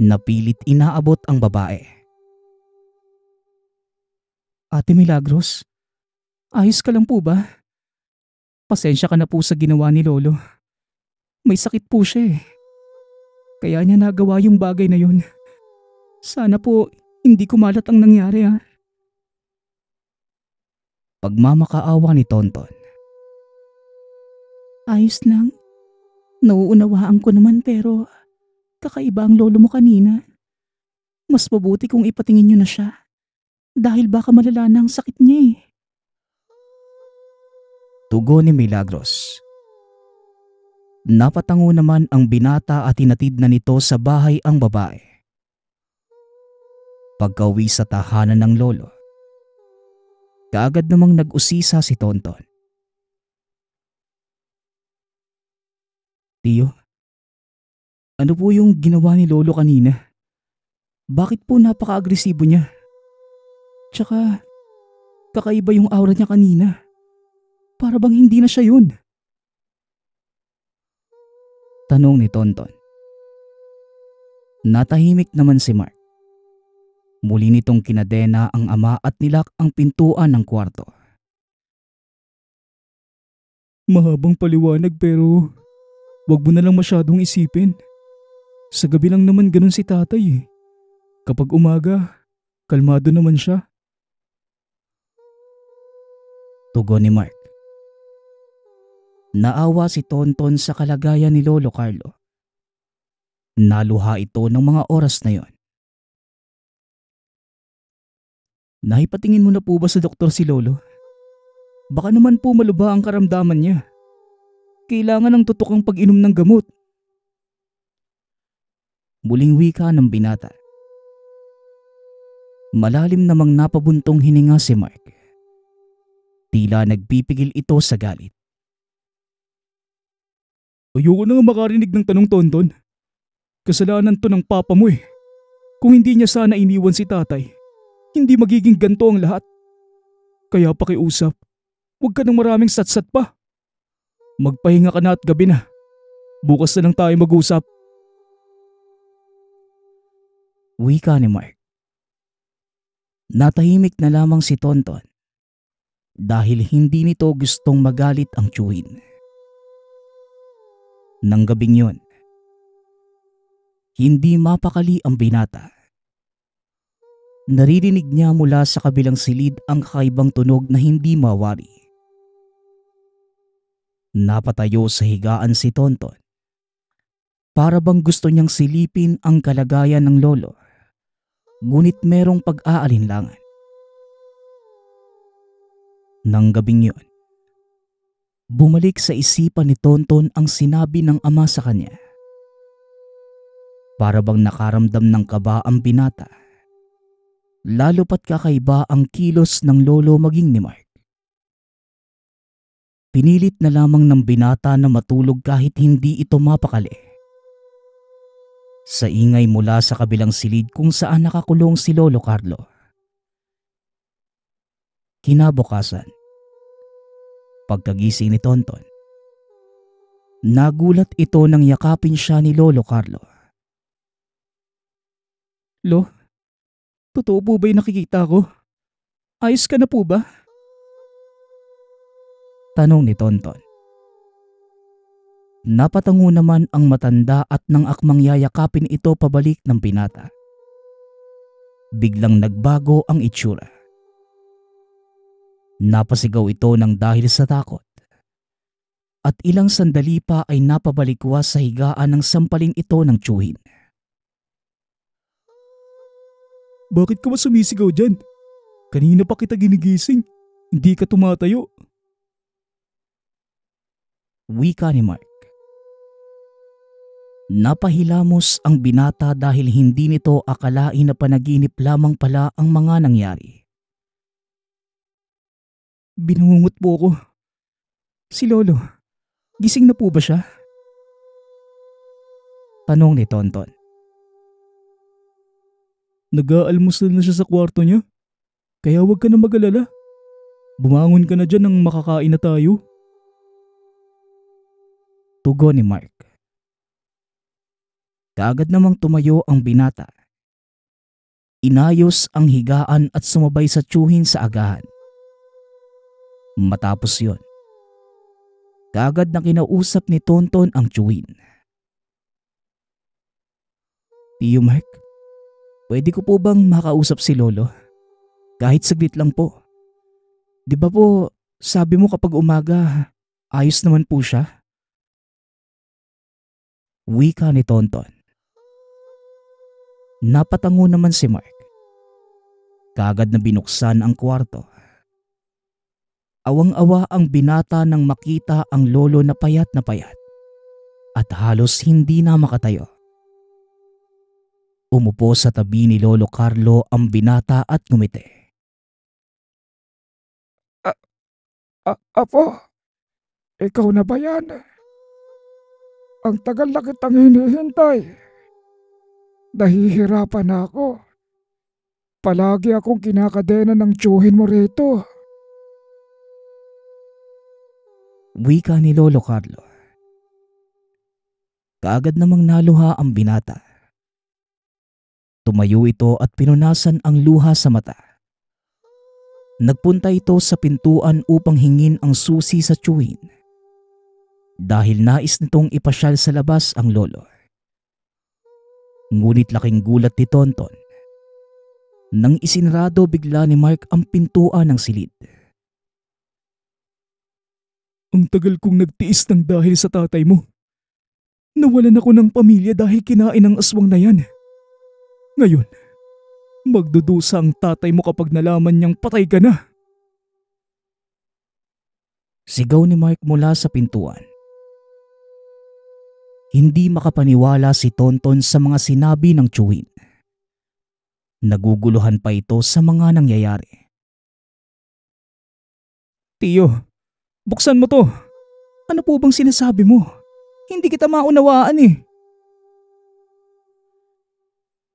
Napilit inaabot ang babae. Ate Milagros, ayos ka lang po ba? Pasensya ka na po sa ginawa ni Lolo. May sakit po siya eh. Kaya niya nagawa yung bagay na yun. Sana po hindi kumalat ang nangyari ha. Pagmamakaawa ni Tonton. Ayos lang. Nauunawaan ko naman pero kakaiba ang lolo mo kanina. Mas mabuti kung ipatingin niyo na siya. Dahil baka malala na ang sakit niya eh. Tugon ni Milagros. Napatango naman ang binata at hinatid na nito sa bahay ang babae. Pagka-uwi sa tahanan ng lolo, kaagad namang nag-usisa si Tonton. Tiyo, ano po yung ginawa ni Lolo kanina? Bakit po napaka-agresibo niya? Tsaka, kakaiba yung aura niya kanina. Para bang hindi na siya yun. Tanong ni Tonton. Natahimik naman si Mark. Muli nitong kinadena ang ama at nilak ang pintuan ng kwarto. Mahabang paliwanag pero wag mo na lang masyadong isipin. Sa gabi lang naman ganun si tatay eh. Kapag umaga, kalmado naman siya. Tugon ni Mark. Naawa si Tonton sa kalagayan ni Lolo Carlo. Naluha ito ng mga oras na yon. Naipatingin mo na po ba sa doktor si Lolo? Baka naman po malubha ang karamdaman niya. Kailangan ng tutok ang pag-inom ng gamot. Muling wika ng binata. Malalim namang napabuntong hininga si Mark. Tila nagpipigil ito sa galit. Ayoko na nga makarinig ng tanong, Tonton. Kasalanan to ng papa mo eh. Kung hindi niya sana iniwan si tatay, hindi magiging ganito ang lahat. Kaya pakiusap, huwag ka ng maraming satsat pa. Magpahinga ka na at gabi na. Bukas na lang tayo mag-usap. Wika ni Mark. Natahimik na lamang si Tonton dahil hindi nito gustong magalit ang tiyuhin. Nang gabing yon, hindi mapakali ang binata. Naririnig niya mula sa kabilang silid ang kakaibang tunog na hindi mawari. Napatayo sa higaan si Tonton. Para bang gusto niyang silipin ang kalagayan ng lolo, ngunit merong pag-aalinlangan. Nang gabing yon, bumalik sa isipan ni Tonton ang sinabi ng ama sa kanya. Para bang nakaramdam ng kaba ang binata. Lalo pat kakaiba ang kilos ng lolo maging ni Mark. Pinilit na lamang ng binata na matulog kahit hindi ito mapakali. Sa ingay mula sa kabilang silid kung saan nakakulong si Lolo Carlo. Kinabukasan, pagkagising ni Tonton, nagulat ito nang yakapin siya ni Lolo Carlo. Lo, totoo po ba yung nakikita ko? Ayos ka na po ba? Tanong ni Tonton. Napatango naman ang matanda at nang akmang yayakapin ito pabalik ng binata. Biglang nagbago ang itsura. Napasigaw ito ng dahil sa takot. At ilang sandali pa ay napabalikwas sa higaan ng sampaling ito ng tiyuhin. Bakit ka ba sumisigaw dyan? Kanina pa kita ginigising. Hindi ka tumatayo. Wika ni Mark. Napahilamos ang binata dahil hindi nito akalain na panaginip lamang pala ang mga nangyari. Binungot po ako. Si Lolo, gising na po ba siya? Tanong ni Tonton. Nag-aalmusal na siya sa kwarto niya. Kaya huwag ka na mag-alala. Bumangon ka na dyan nang makakain na tayo. Tugon ni Mark. Kaagad namang tumayo ang binata. Inayos ang higaan at sumabay sa tiyuhin sa agahan. Matapos yon, kaagad na kinausap ni Tonton ang tiyuhin. Tiyo Mark, pwede ko po bang makausap si Lolo? Kahit saglit lang po. Di ba po sabi mo kapag umaga ayos naman po siya? Wika ni Tonton. Napatango naman si Mark. Kaagad na binuksan ang kwarto. Awang-awa ang binata nang makita ang lolo na payat at halos hindi na makatayo. Umupo sa tabi ni Lolo Carlo ang binata at ngumiti. Apo, ikaw na ba yan? Ang tagal na kitang hinihintay. Nahihirapan na ako. Palagi akong kinakadena ng tiyuhin mo rito. Wika ni Lolo Carlo. Kaagad namang naluha ang binata. Tumayo ito at pinunasan ang luha sa mata. Nagpunta ito sa pintuan upang hingin ang susi sa tiyuhin dahil nais nitong ipasyal sa labas ang lolo. Ngunit laking gulat ni Tonton nang isinarado bigla ni Mark ang pintuan ng silid. Ang tagal kong nagtiis ng dahil sa tatay mo. Nawalan ako ng pamilya dahil kinain ng aswang na yan. Ngayon, magdudusa ang tatay mo kapag nalaman niyang patay ka na. Sigaw ni Mark mula sa pintuan. Hindi makapaniwala si Tonton sa mga sinabi ng tiyuhin. Naguguluhan pa ito sa mga nangyayari. Tiyo, buksan mo to. Ano po bang sinasabi mo? Hindi kita maunawaan eh.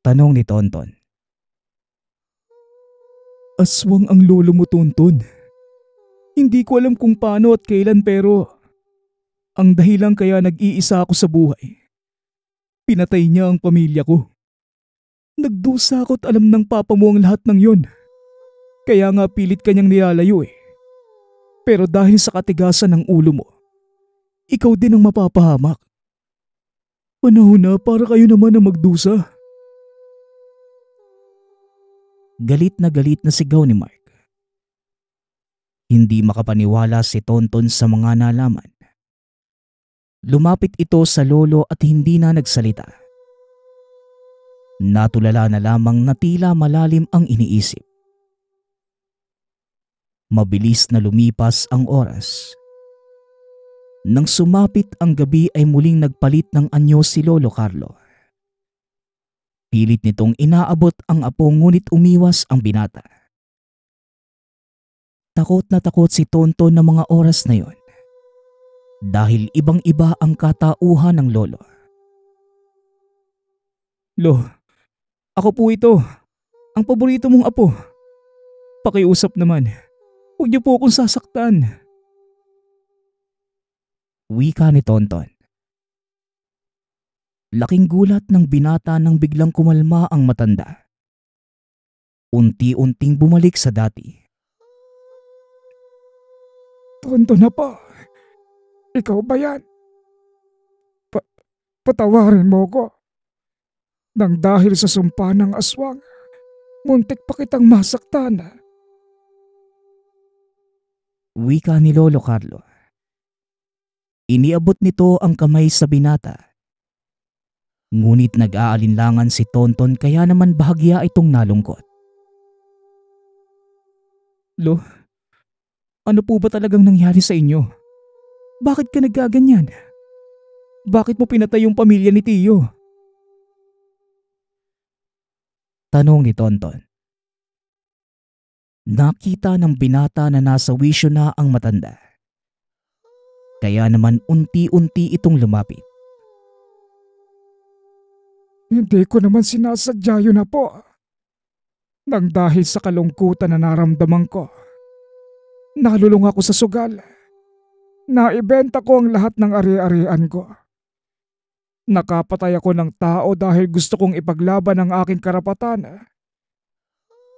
Tanong ni Tonton. Aswang ang lolo mo, Tonton. Hindi ko alam kung paano at kailan pero ang dahilan kaya nag-iisa ako sa buhay. Pinatay niya ang pamilya ko. Nagdusa ako at alam ng papa mo ang lahat ng yon. Kaya nga pilit kanyang nilalayo eh. Pero dahil sa katigasan ng ulo mo, ikaw din ang mapapahamak. Panahon na para kayo naman ang magdusa. Galit na sigaw ni Mark. Hindi makapaniwala si Tonton sa mga nalaman. Lumapit ito sa lolo at hindi na nagsalita. Natulala na lamang na tila malalim ang iniisip. Mabilis na lumipas ang oras. Nang sumapit ang gabi ay muling nagpalit ng anyo si Lolo Carlo. Pilit nitong inaabot ang apo ngunit umiwas ang binata. Takot na takot si Tonton ng mga oras na yon. Dahil ibang-iba ang katauhan ng lolo. Lo, ako po ito. Ang paborito mong apo. Pakiusap naman. Huwag niyo po akong sasaktan. Wika ni Tonton. Laking gulat ng binata nang biglang kumalma ang matanda. Unti-unting bumalik sa dati. Tonton na po. Ikaw ba yan? Patawarin mo ko. Nang dahil sa sumpa ng aswang, muntik pa kitang masaktan. Wika ni Lolo Carlo. Iniabot nito ang kamay sa binata. Ngunit nag-aalinlangan si Tonton kaya naman bahagya itong nalungkot. Lo, ano po ba talagang nangyari sa inyo? Bakit ka naggaganyan? Bakit mo pinatay yung pamilya ni Tiyo? Tanong ni Tonton. Nakita ng binata na nasa wisyo na ang matanda. Kaya naman unti-unti itong lumapit. Hindi ko naman sinasadya yun na po. Nang dahil sa kalungkutan na naramdaman ko, nalulung ako sa sugal. Naibenta ko ang lahat ng ari-arian ko. Nakapatay ako ng tao dahil gusto kong ipaglaban ang aking karapatan.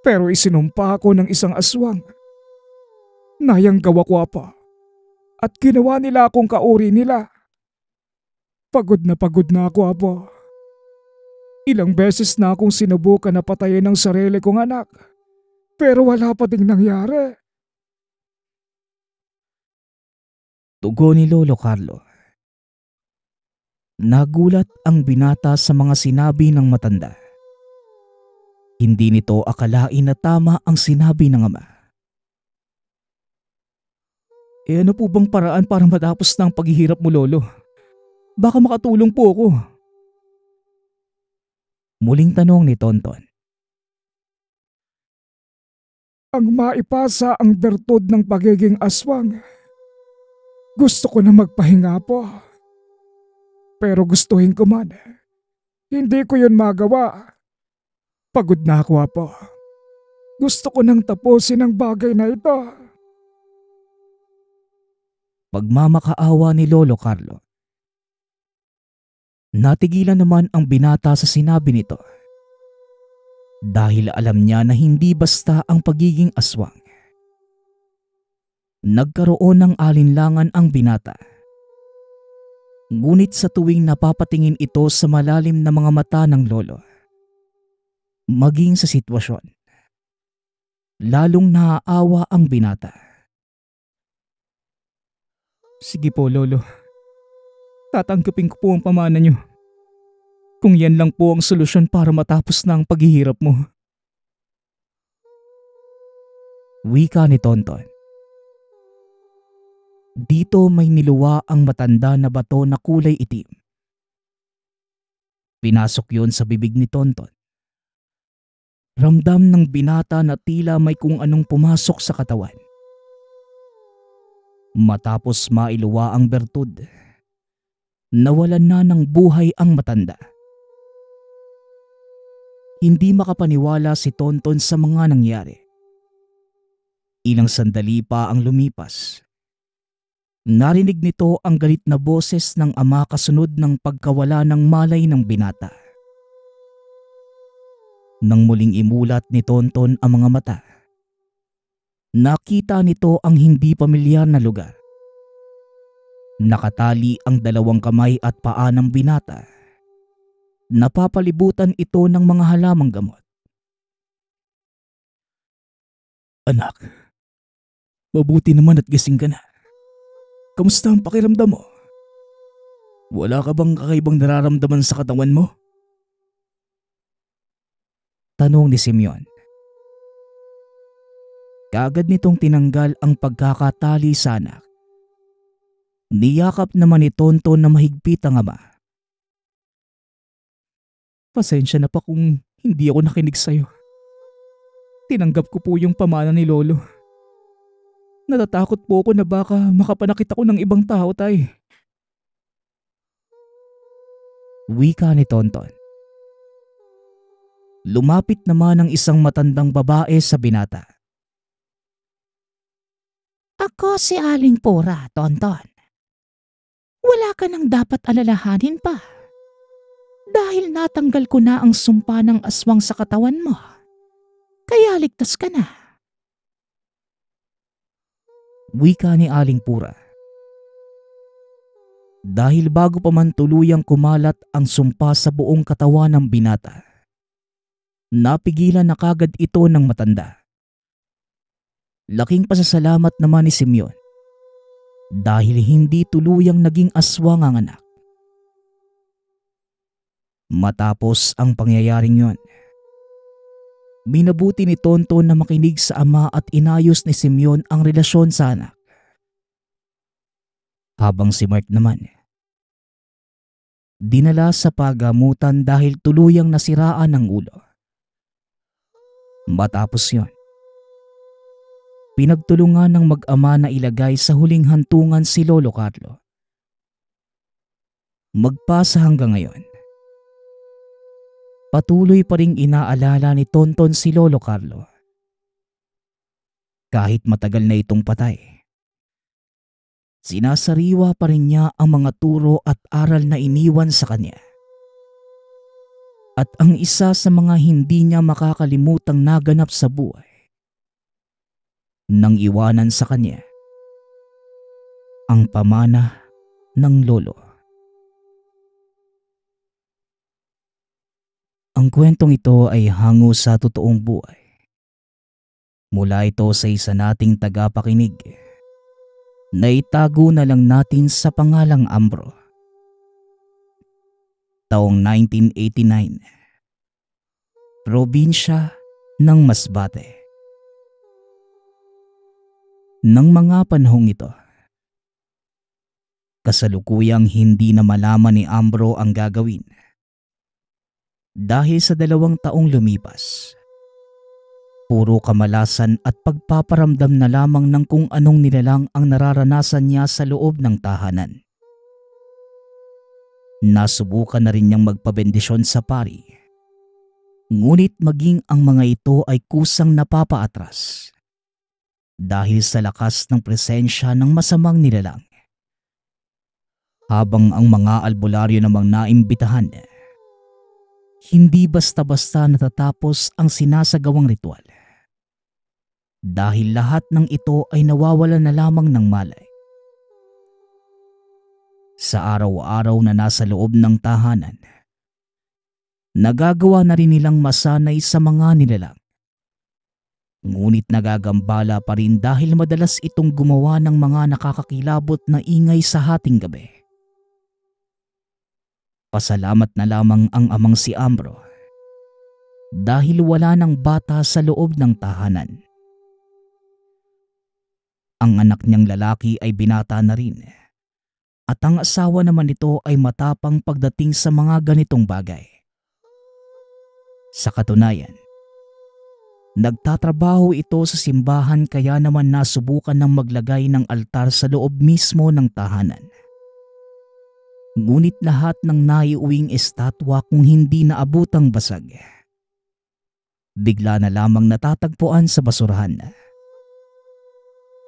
Pero isinumpa ako ng isang aswang. Nayang gawa ko pa. At ginawa nila akong kauri nila. Pagod na ako, Apo. Ilang beses na akong sinubukan na patayin ang sarili kong anak. Pero wala pa ding nangyari. Tugon ni Lolo Carlo. Nagulat ang binata sa mga sinabi ng matanda. Hindi nito akalain na tama ang sinabi ng ama. Ano po bang paraan para matapos na ang paghihirap mo, Lolo? Baka makatulong po ako. Muling tanong ni Tonton. Ang maipasa ang bertud ng pagiging aswang. Gusto ko na magpahinga po. Pero gustuhin ko man, hindi ko yun magawa. Pagod na ako, Apo. Gusto ko nang tapusin ang bagay na ito. Pagmamakaawa ni Lolo Carlo. Natigilan naman ang binata sa sinabi nito dahil alam niya na hindi basta ang pagiging aswang. Nagkaroon ng alinlangan ang binata. Ngunit sa tuwing napapatingin ito sa malalim na mga mata ng lolo, maging sa sitwasyon, lalong naaawa ang binata. Sige po, Lolo. Tatanggapin ko po ang pamana niyo. Kung yan lang po ang solusyon para matapos na ang paghihirap mo. Wika ni Tonton. Dito may niluwa ang matanda na bato na kulay itim. Pinasok yun sa bibig ni Tonton. Ramdam ng binata na tila may kung anong pumasok sa katawan. Matapos mailuwa ang bertud, nawalan na ng buhay ang matanda. Hindi makapaniwala si Tonton sa mga nangyari. Ilang sandali pa ang lumipas. Narinig nito ang galit na boses ng ama kasunod ng pagkawala ng malay ng binata. Nang muling imulat ni Tonton ang mga mata, nakita nito ang hindi pamilyar na lugar. Nakatali ang dalawang kamay at paa ng binata. Napapalibutan ito ng mga halamang gamot. Anak, mabuti naman at gising ka na. Kamusta ang pakiramdam mo? Wala ka bang kakaibang nararamdaman sa katawan mo? Tanong ni Simeon. Kaagad nitong tinanggal ang pagkakatali sa anak. Niyakap naman ni Tonton na mahigpit ang ama. Pasensya na pa kung hindi ako nakinig sa'yo. Tinanggap ko po yung pamana ni Lolo. Natatakot po ako na baka makapanakit ako ng ibang tao, tay. Wika ni Tonton. Lumapit naman ang isang matandang babae sa binata. Ako si Aling Pura, Tonton. Wala ka nang dapat alalahanin pa. Dahil natanggal ko na ang sumpa ng aswang sa katawan mo. Kaya ligtas ka na. Wika ni Aling Pura. Dahil bago pa man tuluyang kumalat ang sumpa sa buong katawan ng binata, napigilan na kagad ito ng matanda. Laking pasasalamat naman ni Simeon dahil hindi tuluyang naging aswang ang anak. Matapos ang pangyayaring yon, minabuti ni Tonton na makinig sa ama at inayos ni Simeon ang relasyon sa anak. Habang si Mark naman, dinala sa pagamutan dahil tuluyang nasiraan ang ulo. Matapos yon, pinagtulungan ng mag-ama na ilagay sa huling hantungan si Lolo Carlo. Magpasa hanggang ngayon, patuloy pa ring inaalala ni Tonton si Lolo Carlo. Kahit matagal na itong patay, sinasariwa pa rin niya ang mga turo at aral na iniwan sa kanya. At ang isa sa mga hindi niya makakalimutang naganap sa buhay, nang iwanan sa kanya ang pamana ng lolo. Ang kwentong ito ay hango sa totoong buhay. Mula ito sa isa nating tagapakinig na itago na lang natin sa pangalang Ambro. Taong 1989, probinsya ng Masbate. Nang mga panahong ito, kasalukuyang hindi na malaman ni Ambro ang gagawin. Dahil sa 2 taong lumipas, puro kamalasan at pagpaparamdam na lamang ng kung anong nilalang ang nararanasan niya sa loob ng tahanan. Nasubukan na rin niyang magpabendisyon sa pari. Ngunit maging ang mga ito ay kusang napapaatras dahil sa lakas ng presensya ng masamang nilalang. Habang ang mga albularyo namang naimbitahan, hindi basta-basta natatapos ang sinasagawang ritual. Dahil lahat ng ito ay nawawala na lamang ng malay. Sa araw-araw na nasa loob ng tahanan, nagagawa na rin nilang masanay sa mga nilalang. Ngunit nagagambala pa rin dahil madalas itong gumawa ng mga nakakakilabot na ingay sa hating gabi. Pasalamat na lamang ang amang si Ambro dahil wala ng bata sa loob ng tahanan. Ang anak niyang lalaki ay binata na rin at ang asawa naman nito ay matapang pagdating sa mga ganitong bagay. Sa katunayan, nagtatrabaho ito sa simbahan kaya naman nasubukan ng maglagay ng altar sa loob mismo ng tahanan. Ngunit lahat ng naiuwing estatwa kung hindi naabutang basag, bigla na lamang natatagpuan sa basurahan.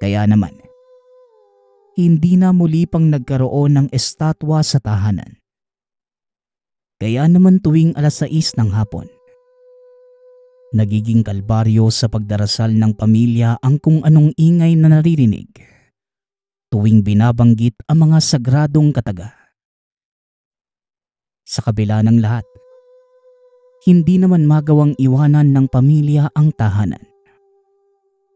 Kaya naman, hindi na muli pang nagkaroon ng estatwa sa tahanan. Kaya naman tuwing 6:00 ng hapon, nagiging kalbaryo sa pagdarasal ng pamilya ang kung anong ingay na naririnig tuwing binabanggit ang mga sagradong kataga. Sa kabila ng lahat, hindi naman magawang iwanan ng pamilya ang tahanan.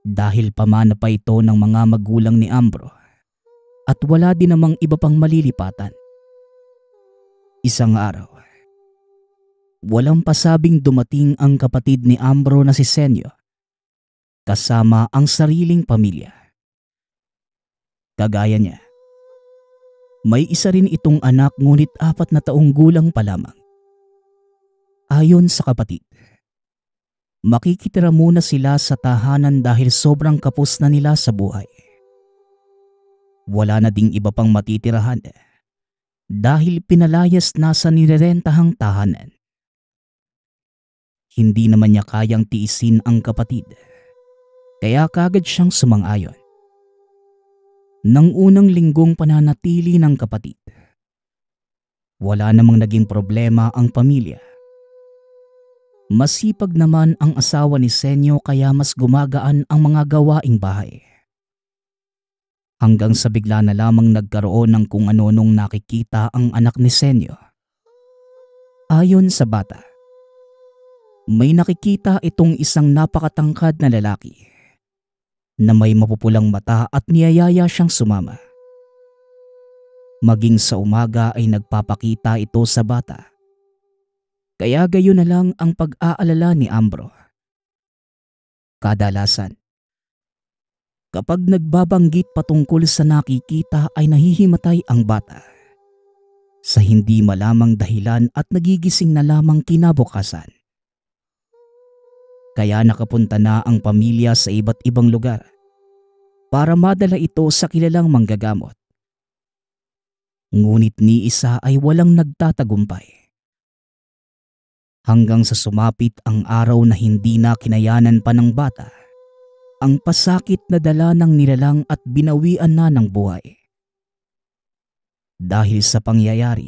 Dahil pamana pa ito ng mga magulang ni Ambro at wala din namang iba pang malilipatan. Isang araw, walang pasabing dumating ang kapatid ni Ambro na si Senyo kasama ang sariling pamilya. Kagaya niya, may isa rin itong anak ngunit 4 na taong gulang pa lamang. Ayon sa kapatid, makikitira muna sila sa tahanan dahil sobrang kapos na nila sa buhay. Wala na ding iba pang matitirahan dahil pinalayas na sa nirerentahang tahanan. Hindi naman niya kayang tiisin ang kapatid, kaya kagad siyang sumang-ayon. Nang unang linggong pananatili ng kapatid, wala namang naging problema ang pamilya. Masipag naman ang asawa ni Senyo kaya mas gumagaan ang mga gawaing bahay. Hanggang sa bigla na lamang nagkaroon ng kung ano nung nakikita ang anak ni Senyo. Ayon sa bata, may nakikita itong isang napakatangkad na lalaki na may mapupulang mata at niyayaya siyang sumama. Maging sa umaga ay nagpapakita ito sa bata. Kaya gayon na lang ang pag-aalala ni Ambro. Kadalasan, kapag nagbabanggit patungkol sa nakikita ay nahihimatay ang bata sa hindi malamang dahilan at nagigising na lamang kinabukasan. Kaya nakapunta na ang pamilya sa iba't ibang lugar para madala ito sa kilalang manggagamot. Ngunit ni isa ay walang nagtatagumpay. Hanggang sa sumapit ang araw na hindi na kinayanan pa ng bata ang pasakit na dala ng nilalang at binawian na ng buhay. Dahil sa pangyayari,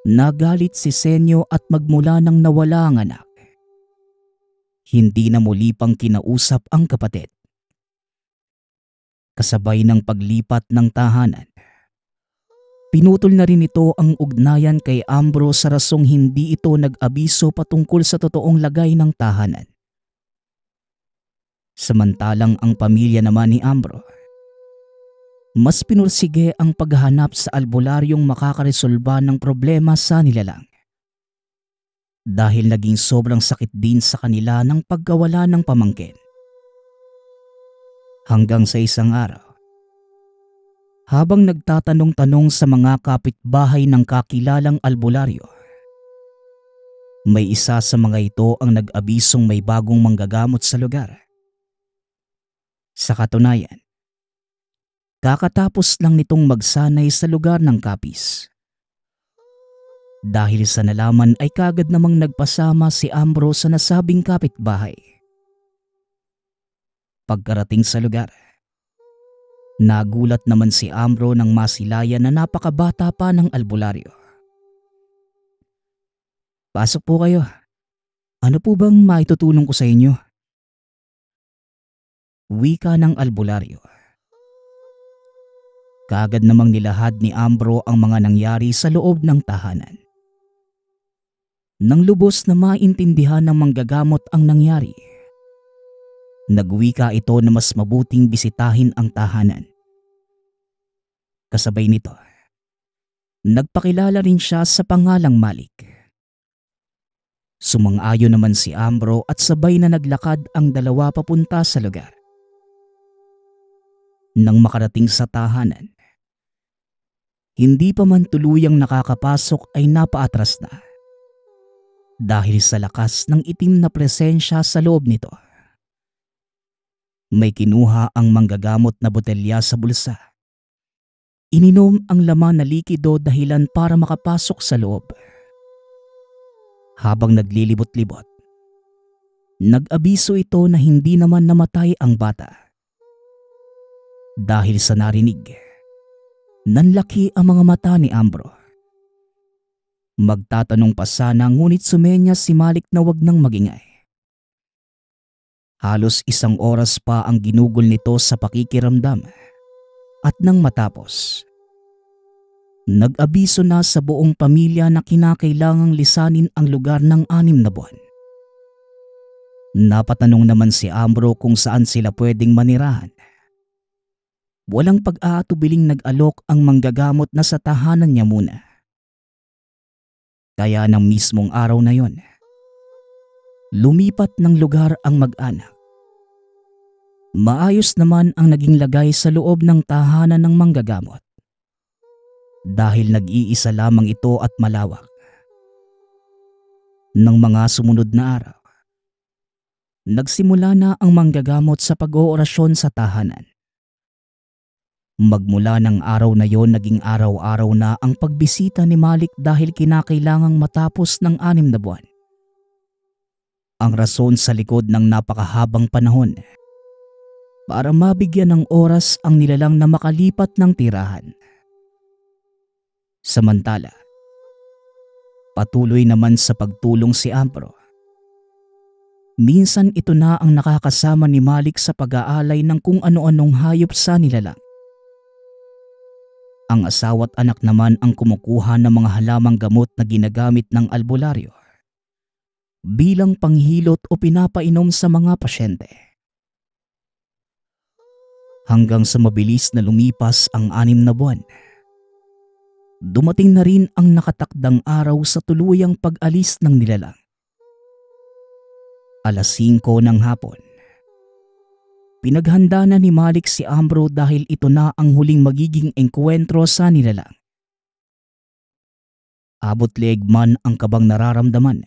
nagalit si Senyo at magmula nang nawala ang anak, hindi na muli pang kinausap ang kapatid. Kasabay ng paglipat ng tahanan, pinutol na rin ito ang ugnayan kay Ambro sa rasong hindi ito nag-abiso patungkol sa totoong lagay ng tahanan. Samantalang ang pamilya naman ni Ambro, mas pinursige ang paghahanap sa albularyong makakaresolba ng problema sa nilalang. Dahil naging sobrang sakit din sa kanila ng pagkawala ng pamangkin. Hanggang sa isang araw, habang nagtatanong-tanong sa mga kapitbahay ng kakilalang albularyo, may isa sa mga ito ang nag-abisong may bagong manggagamot sa lugar. Sa katunayan, kakatapos lang nitong magsanay sa lugar ng kapis. Dahil sa nalaman ay kagad namang nagpasama si Ambro sa nasabing kapitbahay. Pagkarating sa lugar, Nagulat naman si Ambro nang masilayan na napakabata pa ng albularyo. Pasok po kayo. Ano po bang maitutulong ko sa inyo? Wika ng albularyo. Kaagad namang nilahad ni Ambro ang mga nangyari sa loob ng tahanan. Nang lubos na maintindihan ng manggagamot ang nangyari, nagwika ito na mas mabuting bisitahin ang tahanan. Kasabay nito, nagpakilala rin siya sa pangalang Malik. Sumang-ayon naman si Ambro at sabay na naglakad ang dalawa papunta sa lugar. Nang makarating sa tahanan, hindi pa man tuluyang nakakapasok ay napaatras na. Dahil sa lakas ng itim na presensya sa loob nito. May kinuha ang manggagamot na botelya sa bulsa. Ininom ang laman na likido dahilan para makapasok sa loob. Habang naglilibot-libot, nag-abiso ito na hindi naman namatay ang bata. Dahil sa narinig, nanlaki ang mga mata ni Ambro. Magtatanong pa sana ngunit sumenya si Malik na wag nang magingay. Halos 1 oras pa ang ginugol nito sa pakikiramdam at nang matapos, nag-abiso na sa buong pamilya na kinakailangang lisanin ang lugar ng 6 na buwan. Napatanong naman si Ambro kung saan sila pwedeng manirahan. Walang pag-aatubiling nag-alok ang manggagamot na sa tahanan niya muna. Kaya ng mismong araw na yon, lumipat ng lugar ang mag-anak. Maayos naman ang naging lagay sa loob ng tahanan ng manggagamot. Dahil nag-iisa lamang ito at malawak. Nang mga sumunod na araw, nagsimula na ang manggagamot sa pag-oorasyon sa tahanan. Magmula ng araw na yon naging araw-araw na ang pagbisita ni Malik dahil kinakailangang matapos ng 6 na buwan. Ang rason sa likod ng napakahabang panahon para mabigyan ng oras ang nilalang na makalipat ng tirahan. Samantala, patuloy naman sa pagtulong si Ambro. Minsan ito na ang nakakasama ni Malik sa pag-aalay ng kung ano-anong hayop sa nilalang. Ang asawa't anak naman ang kumukuha ng mga halamang gamot na ginagamit ng albularyo bilang panghilot o pinapainom sa mga pasyente. Hanggang sa mabilis na lumipas ang 6 na buwan, dumating na rin ang nakatakdang araw sa tuluyang pag-alis ng nilalang. 5:00 ng hapon. Pinaghanda na ni Malik si Ambro dahil ito na ang huling magiging engkwentro sa nilalang. Abot leeg man ang kabang nararamdaman.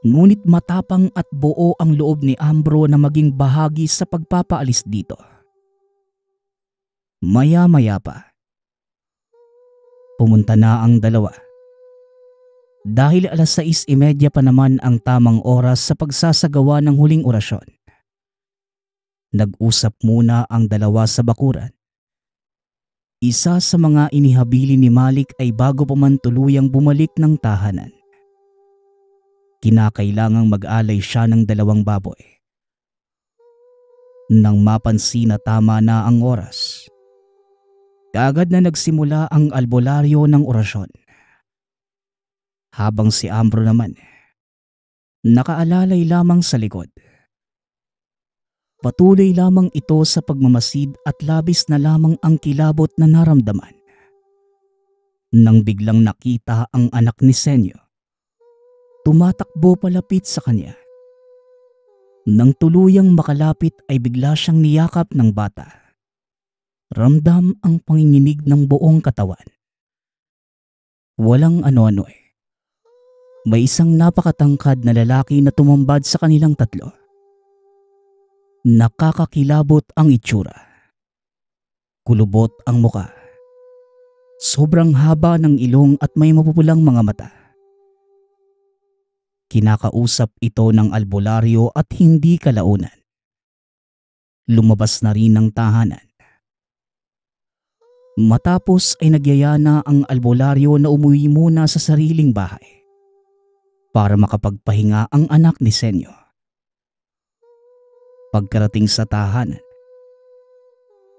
Ngunit matapang at buo ang loob ni Ambro na maging bahagi sa pagpapaalis dito. Maya-maya pa, pumunta na ang dalawa. Dahil 6:30 pa naman ang tamang oras sa pagsasagawa ng huling orasyon. Nag-usap muna ang dalawa sa bakuran. Isa sa mga inihabili ni Malik ay bago pa man tuluyang bumalik ng tahanan. Kinakailangang mag-alay siya ng 2 baboy. Nang mapansin na tama na ang oras, kaagad na nagsimula ang albularyo ng orasyon. Habang si Ambro naman, nakaalalay lamang sa likod. Patuloy lamang ito sa pagmamasid at labis na lamang ang kilabot na naramdaman. Nang biglang nakita ang anak ni Senyo, tumatakbo palapit sa kanya. Nang tuluyang makalapit ay bigla siyang niyakap ng bata. Ramdam ang panginginig ng buong katawan. Walang ano-ano eh. May isang napakatangkad na lalaki na tumambad sa kanilang tatlo. Nakakakilabot ang itsura. Kulubot ang muka. Sobrang haba ng ilong at may mapupulang mga mata. Kinakausap ito ng albularyo at hindi kalaunan. Lumabas na rin ng tahanan. Matapos ay nagyayana ang albularyo na umuwi muna sa sariling bahay para makapagpahinga ang anak ni Senyo. Pagkarating sa tahanan,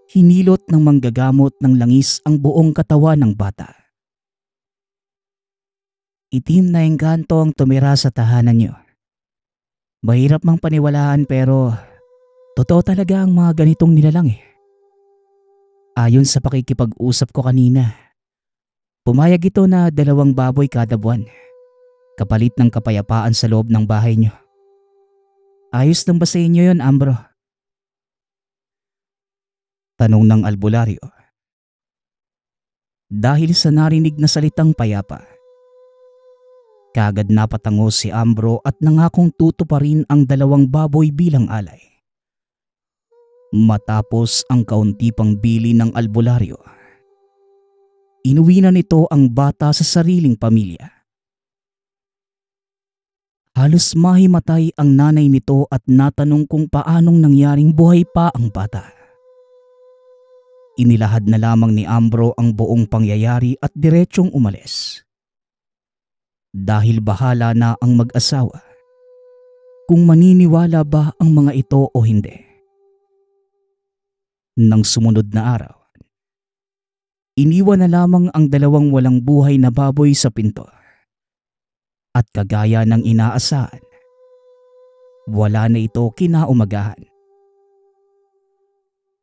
hinilot ng manggagamot ng langis ang buong katawan ng bata. Itim na engkanto ang tumira sa tahanan niyo. Mahirap mang paniwalaan pero totoo talaga ang mga ganitong nilalang eh. Ayon sa pakikipag-usap ko kanina, pumayag ito na 2 baboy kada buwan, kapalit ng kapayapaan sa loob ng bahay niyo. Ayos lang ba sa inyo yun, Ambro? Tanong ng albularyo. Dahil sa narinig na salitang payapa, kaagad napatango si Ambro at nangakong tutuparin ang 2 baboy bilang alay. Matapos ang kaunti pang bili ng albularyo, inuwi na nito ang bata sa sariling pamilya. Halos mahimatay ang nanay nito at natanong kung paanong nangyaring buhay pa ang bata. Inilahad na lamang ni Ambro ang buong pangyayari at diretsyong umalis. Dahil bahala na ang mag-asawa kung maniniwala ba ang mga ito o hindi. Nang sumunod na araw, iniwan na lamang ang 2 walang buhay na baboy sa pinto. At kagaya ng inaasahan, wala na ito kinaumagahan.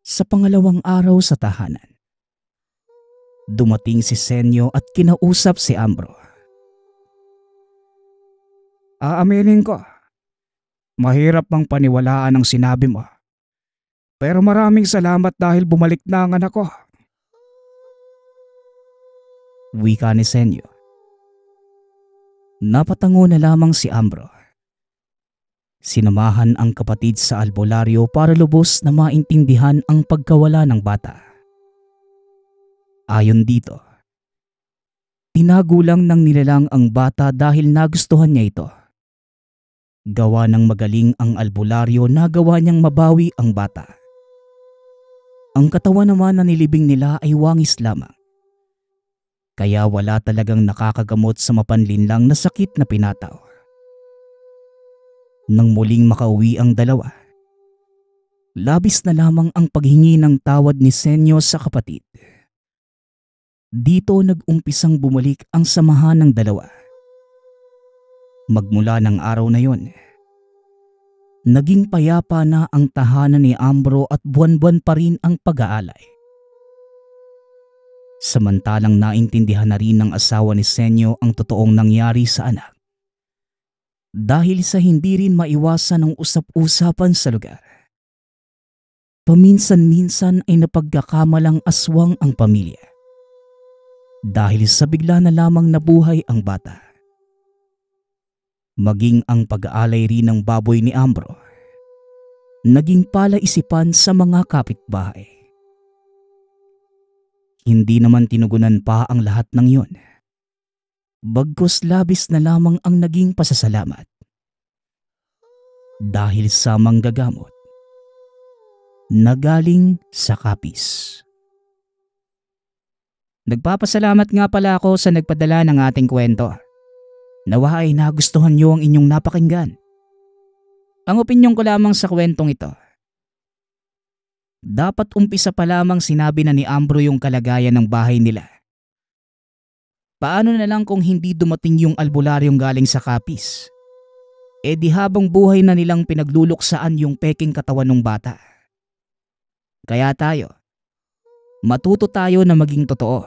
Sa pangalawang araw sa tahanan, dumating si Senyo at kinausap si Ambro. Aaminin ko, mahirap mang paniwalaan ang sinabi mo. Pero maraming salamat dahil bumalik na ang anak ko. Wika ni Senyo. Napatango na lamang si Ambro. Sinamahan ang kapatid sa albularyo para lubos na maintindihan ang pagkawala ng bata. Ayon dito, tinagulang ng nilalang ang bata dahil nagustuhan niya ito. Gawa ng magaling ang albularyo na gawa niyang mabawi ang bata. Ang katawan naman na nilibing nila ay wangis lamang. Kaya wala talagang nakakagamot sa mapanlinlang na sakit na pinataw. Nang muling makauwi ang 2, labis na lamang ang paghingi ng tawad ni Senyo sa kapatid. Dito nag-umpisang bumalik ang samahan ng 2. Magmula ng araw na yon, naging payapa na ang tahanan ni Ambro at buwan-buwan pa rin ang pag-aalay. Samantalang naintindihan na rin ng asawa ni Senyo ang totoong nangyari sa anak. Dahil sa hindi rin maiwasan ang usap-usapan sa lugar. Paminsan-minsan ay napagkakamalang aswang ang pamilya. Dahil sa bigla na lamang nabuhay ang bata. Maging ang pag-aalay rin ng baboy ni Ambro, naging palaisipan sa mga kapitbahay. Hindi naman tinugunan pa ang lahat ng yon. Bagkus labis na lamang ang naging pasasalamat. Dahil sa manggagamot na galing sa kapis. Nagpapasalamat nga pala ako sa nagpadala ng ating kwento. Nawa ay nagustuhan niyo ang inyong napakinggan. Ang opinyon ko lamang sa kwentong ito. Dapat umpisa pa lamang sinabi na ni Ambro yung kalagayan ng bahay nila. Paano na lang kung hindi dumating yung albularyong galing sa kapis? E di habang buhay na nilang pinagluluksaan yung peking katawan ng bata. Kaya tayo, matuto tayo na maging totoo.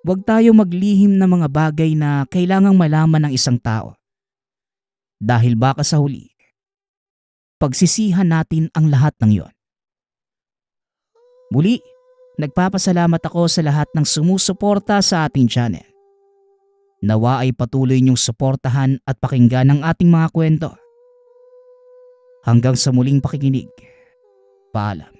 Huwag tayo maglihim ng mga bagay na kailangang malaman ng isang tao. Dahil baka sa huli, pagsisihan natin ang lahat ng yon. Muli, nagpapasalamat ako sa lahat ng sumusuporta sa ating channel. Nawa ay patuloy niyong suportahan at pakinggan ang ating mga kwento. Hanggang sa muling pakikinig. Paalam.